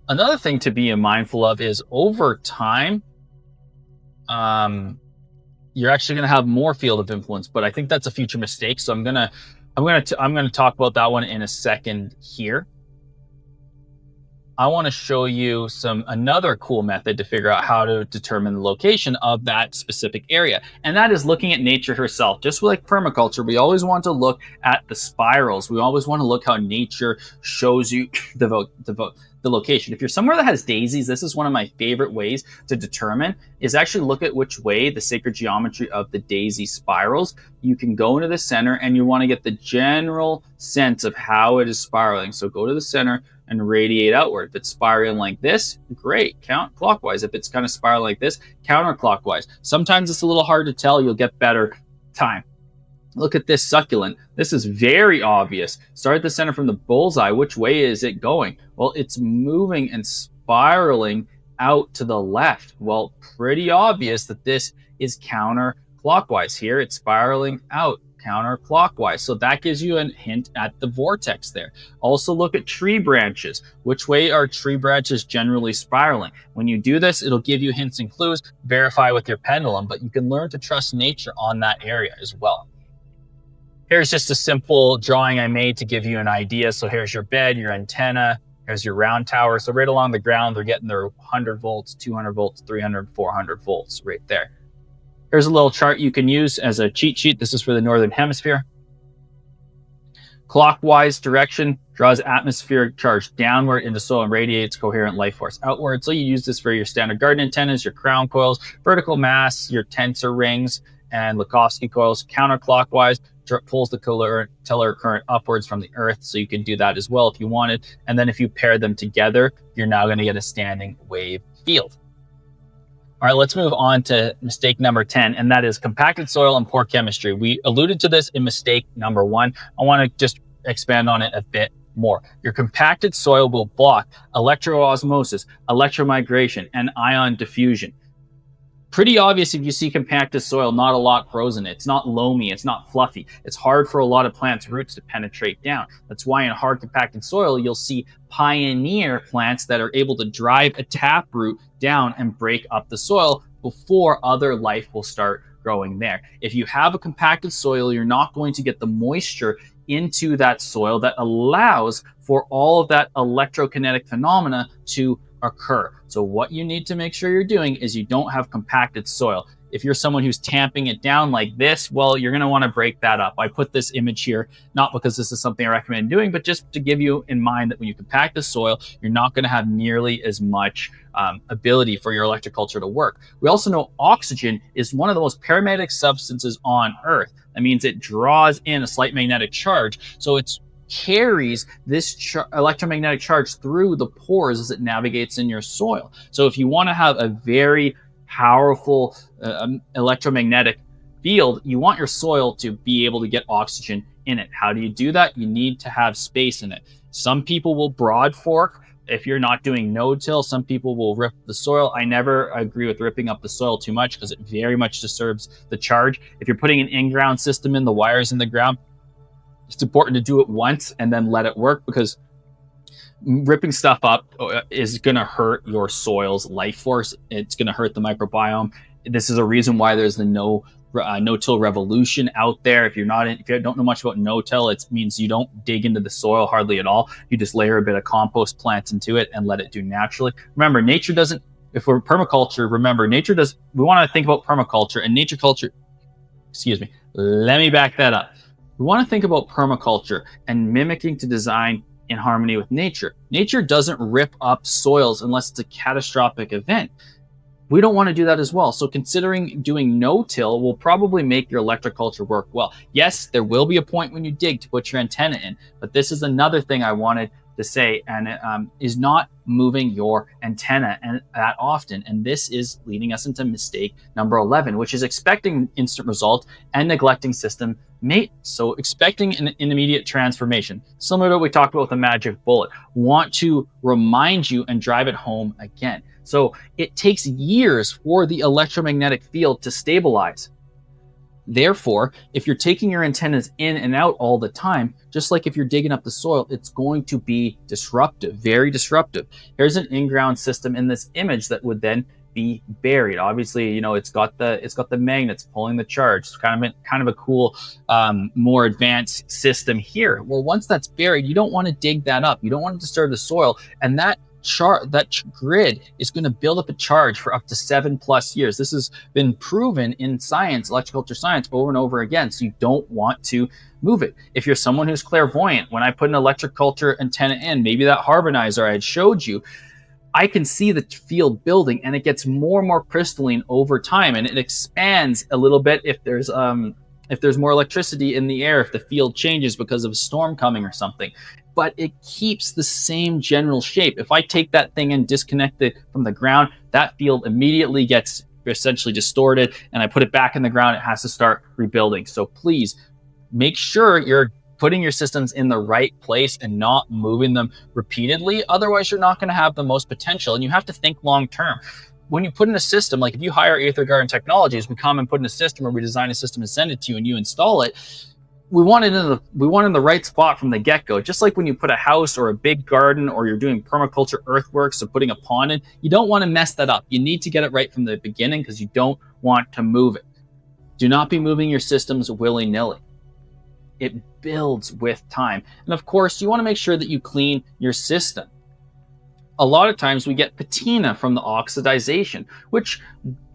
Another thing to be mindful of is over time, you're actually going to have more field of influence, but I think that's a future mistake. So I'm going to talk about that one in a second here. I want to show you another cool method to figure out how to determine the location of that specific area. And that is looking at nature herself. Just like permaculture, we always want to look at the spirals. We always want to look how nature shows you the location. If you're somewhere that has daisies, this is one of my favorite ways to determine, is actually look at which way the sacred geometry of the daisy spirals. You can go into the center and you want to get the general sense of how it is spiraling. So go to the center and radiate outward. If it's spiraling like this, great, count clockwise. If it's kind of spiraling like this, counterclockwise. Sometimes it's a little hard to tell. You'll get better time. Look at this succulent. This is very obvious. Start at the center from the bullseye. Which way is it going? Well, it's moving and spiraling out to the left. Well, pretty obvious that this is counterclockwise. Here, it's spiraling out counterclockwise. So that gives you a hint at the vortex there. Also look at tree branches. Which way are tree branches generally spiraling? When you do this, it'll give you hints and clues. Verify with your pendulum, but you can learn to trust nature on that area as well. Here's just a simple drawing I made to give you an idea. So here's your bed, your antenna, here's your round tower. So right along the ground, they're getting their 100 volts, 200 volts, 300, 400 volts right there. Here's a little chart you can use as a cheat sheet. This is for the Northern Hemisphere. Clockwise direction draws atmospheric charge downward into soil and radiates coherent life force outward. So you use this for your standard garden antennas, your crown coils, vertical masts, your tensor rings, and Lakowski coils. Counterclockwise pulls the tiller current upwards from the earth. So you can do that as well if you wanted. And then if you pair them together, you're now going to get a standing wave field. All right, let's move on to mistake number 10, and that is compacted soil and poor chemistry. We alluded to this in mistake number 1. I want to just expand on it a bit more. Your compacted soil will block electroosmosis, electromigration, and ion diffusion. Pretty obvious if you see compacted soil, not a lot grows in it. It's not loamy, it's not fluffy. It's hard for a lot of plants' roots to penetrate down. That's why in hard compacted soil, you'll see pioneer plants that are able to drive a taproot down and break up the soil before other life will start growing there. If you have a compacted soil, you're not going to get the moisture into that soil that allows for all of that electrokinetic phenomena to occur. So what you need to make sure you're doing is you don't have compacted soil. If you're someone who's tamping it down like this, well, you're going to want to break that up. I put this image here, not because this is something I recommend doing, but just to give you in mind that when you compact the soil, you're not going to have nearly as much ability for your electroculture to work. We also know oxygen is one of the most paramagnetic substances on Earth. That means it draws in a slight magnetic charge. So it's carries this electromagnetic charge through the pores as it navigates in your soil. So if you want to have a very powerful electromagnetic field, you want your soil to be able to get oxygen in it. How do you do that? You need to have space in it. Some people will broad fork. If you're not doing no-till, some people will rip the soil. I never agree with ripping up the soil too much because it very much disturbs the charge. If you're putting an in-ground system in, the wires in the ground, it's important to do it once and then let it work, because ripping stuff up is going to hurt your soil's life force. It's going to hurt the microbiome. This is a reason why there's the no-till revolution out there. If you don't know much about no-till, it means you don't dig into the soil hardly at all. You just layer a bit of compost plants into it and let it do naturally. Remember, nature doesn't. If we're permaculture, remember, nature does. We want to think about permaculture and nature culture. Excuse me. Let me back that up. We want to think about permaculture and mimicking to design in harmony with nature. Nature doesn't rip up soils unless it's a catastrophic event. We don't want to do that as well. So considering doing no-till will probably make your electroculture work well. Yes, there will be a point when you dig to put your antenna in, but this is another thing I wanted to say, and it is not moving your antenna that often. And this is leading us into mistake number 11, which is expecting instant result and neglecting system maintenance. So expecting an immediate transformation, similar to what we talked about with the magic bullet. Want to remind you and drive it home again. So it takes years for the electromagnetic field to stabilize. Therefore, if you're taking your antennas in and out all the time, just like if you're digging up the soil, it's going to be disruptive, very disruptive. Here's an in-ground system in this image that would then be buried. Obviously, it's got the magnets pulling the charge. It's kind of a cool, more advanced system here. Well, once that's buried, you don't want to dig that up. You don't want to disturb the soil, and that grid is going to build up a charge for up to 7+ years. This has been proven in science, electroculture science, over and over again. So you don't want to move it. If you're someone who's clairvoyant, when I put an electroculture antenna in, maybe that harbonizer I had showed you, I can see the field building, and it gets more and more crystalline over time, and it expands a little bit if there's more electricity in the air, if the field changes because of a storm coming or something. But it keeps the same general shape. If I take that thing and disconnect it from the ground, that field immediately gets essentially distorted, and I put it back in the ground, it has to start rebuilding. So please make sure you're putting your systems in the right place and not moving them repeatedly. Otherwise, you're not going to have the most potential, and you have to think long term. When you put in a system, like if you hire Aether Garden Technologies, we come and put in a system, or we design a system and send it to you and you install it, we want it in the right spot from the get-go. Just like when you put a house or a big garden, or you're doing permaculture earthworks, so putting a pond in, you don't want to mess that up. You need to get it right from the beginning, because you don't want to move it. Do not be moving your systems willy-nilly. It builds with time. And of course, you want to make sure that you clean your system. A lot of times we get patina from the oxidization, which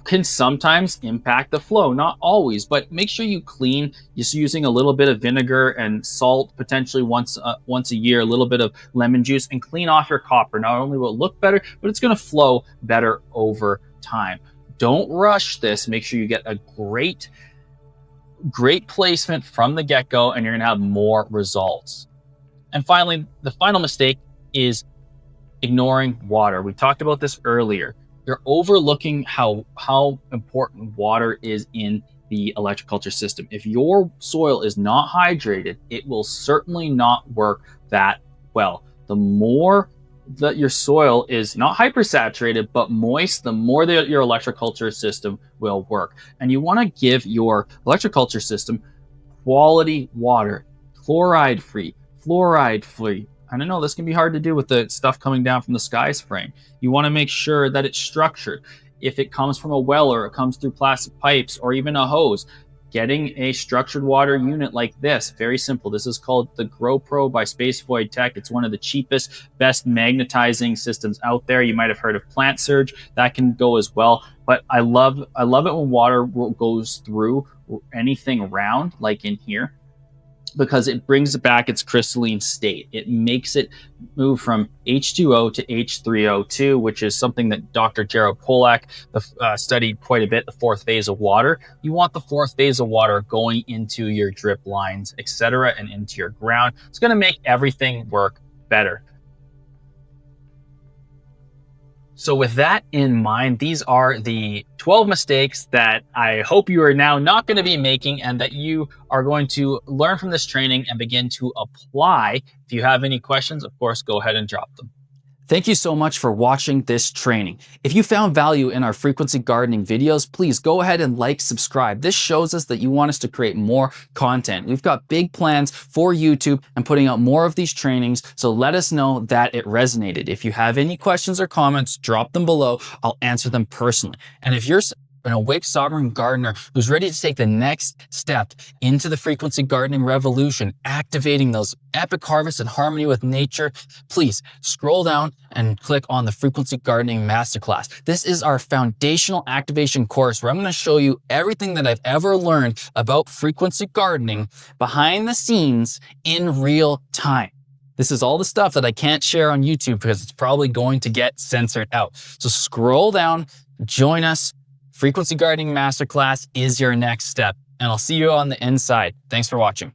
can sometimes impact the flow. Not always, but make sure you clean, just using a little bit of vinegar and salt, potentially once a year, a little bit of lemon juice, and clean off your copper. Not only will it look better, but it's going to flow better over time. Don't rush this. Make sure you get a great placement from the get-go, and you're going to have more results. And finally, the final mistake is ignoring water. We talked about this earlier. You're overlooking how important water is in the electroculture system. If your soil is not hydrated, it will certainly not work that well. The more that your soil is not hypersaturated but moist, the more that your electroculture system will work. And you want to give your electroculture system quality water, fluoride free. I don't know, this can be hard to do with the stuff coming down from the sky spraying. You want to make sure that it's structured. If it comes from a well, or it comes through plastic pipes, or even a hose, getting a structured water unit like this, very simple. This is called the GrowPro by Space Void Tech. It's one of the cheapest, best magnetizing systems out there. You might have heard of Plant Surge. That can go as well. But I love it when water goes through anything round, like in here. because it brings back its crystalline state. It makes it move from H2O to H3O2, which is something that Dr. Jared Polak studied quite a bit, the fourth phase of water. You want the fourth phase of water going into your drip lines, etc., and into your ground. It's going to make everything work better. So with that in mind, these are the 12 mistakes that I hope you are now not going to be making and that you are going to learn from this training and begin to apply. If you have any questions, of course, go ahead and drop them. Thank you so much for watching this training. If you found value in our frequency gardening videos, please go ahead and subscribe. This shows us that you want us to create more content. We've got big plans for YouTube and putting out more of these trainings, so let us know that it resonated. If you have any questions or comments, drop them below. I'll answer them personally. And if you're an awake sovereign gardener who's ready to take the next step into the frequency gardening revolution, activating those epic harvests in harmony with nature, please scroll down and click on the Frequency Gardening Masterclass. This is our foundational activation course where I'm going to show you everything that I've ever learned about frequency gardening behind the scenes in real time. This is all the stuff that I can't share on YouTube because it's probably going to get censored out. So scroll down, join us. Frequency Gardening Masterclass is your next step, and I'll see you on the inside. Thanks for watching.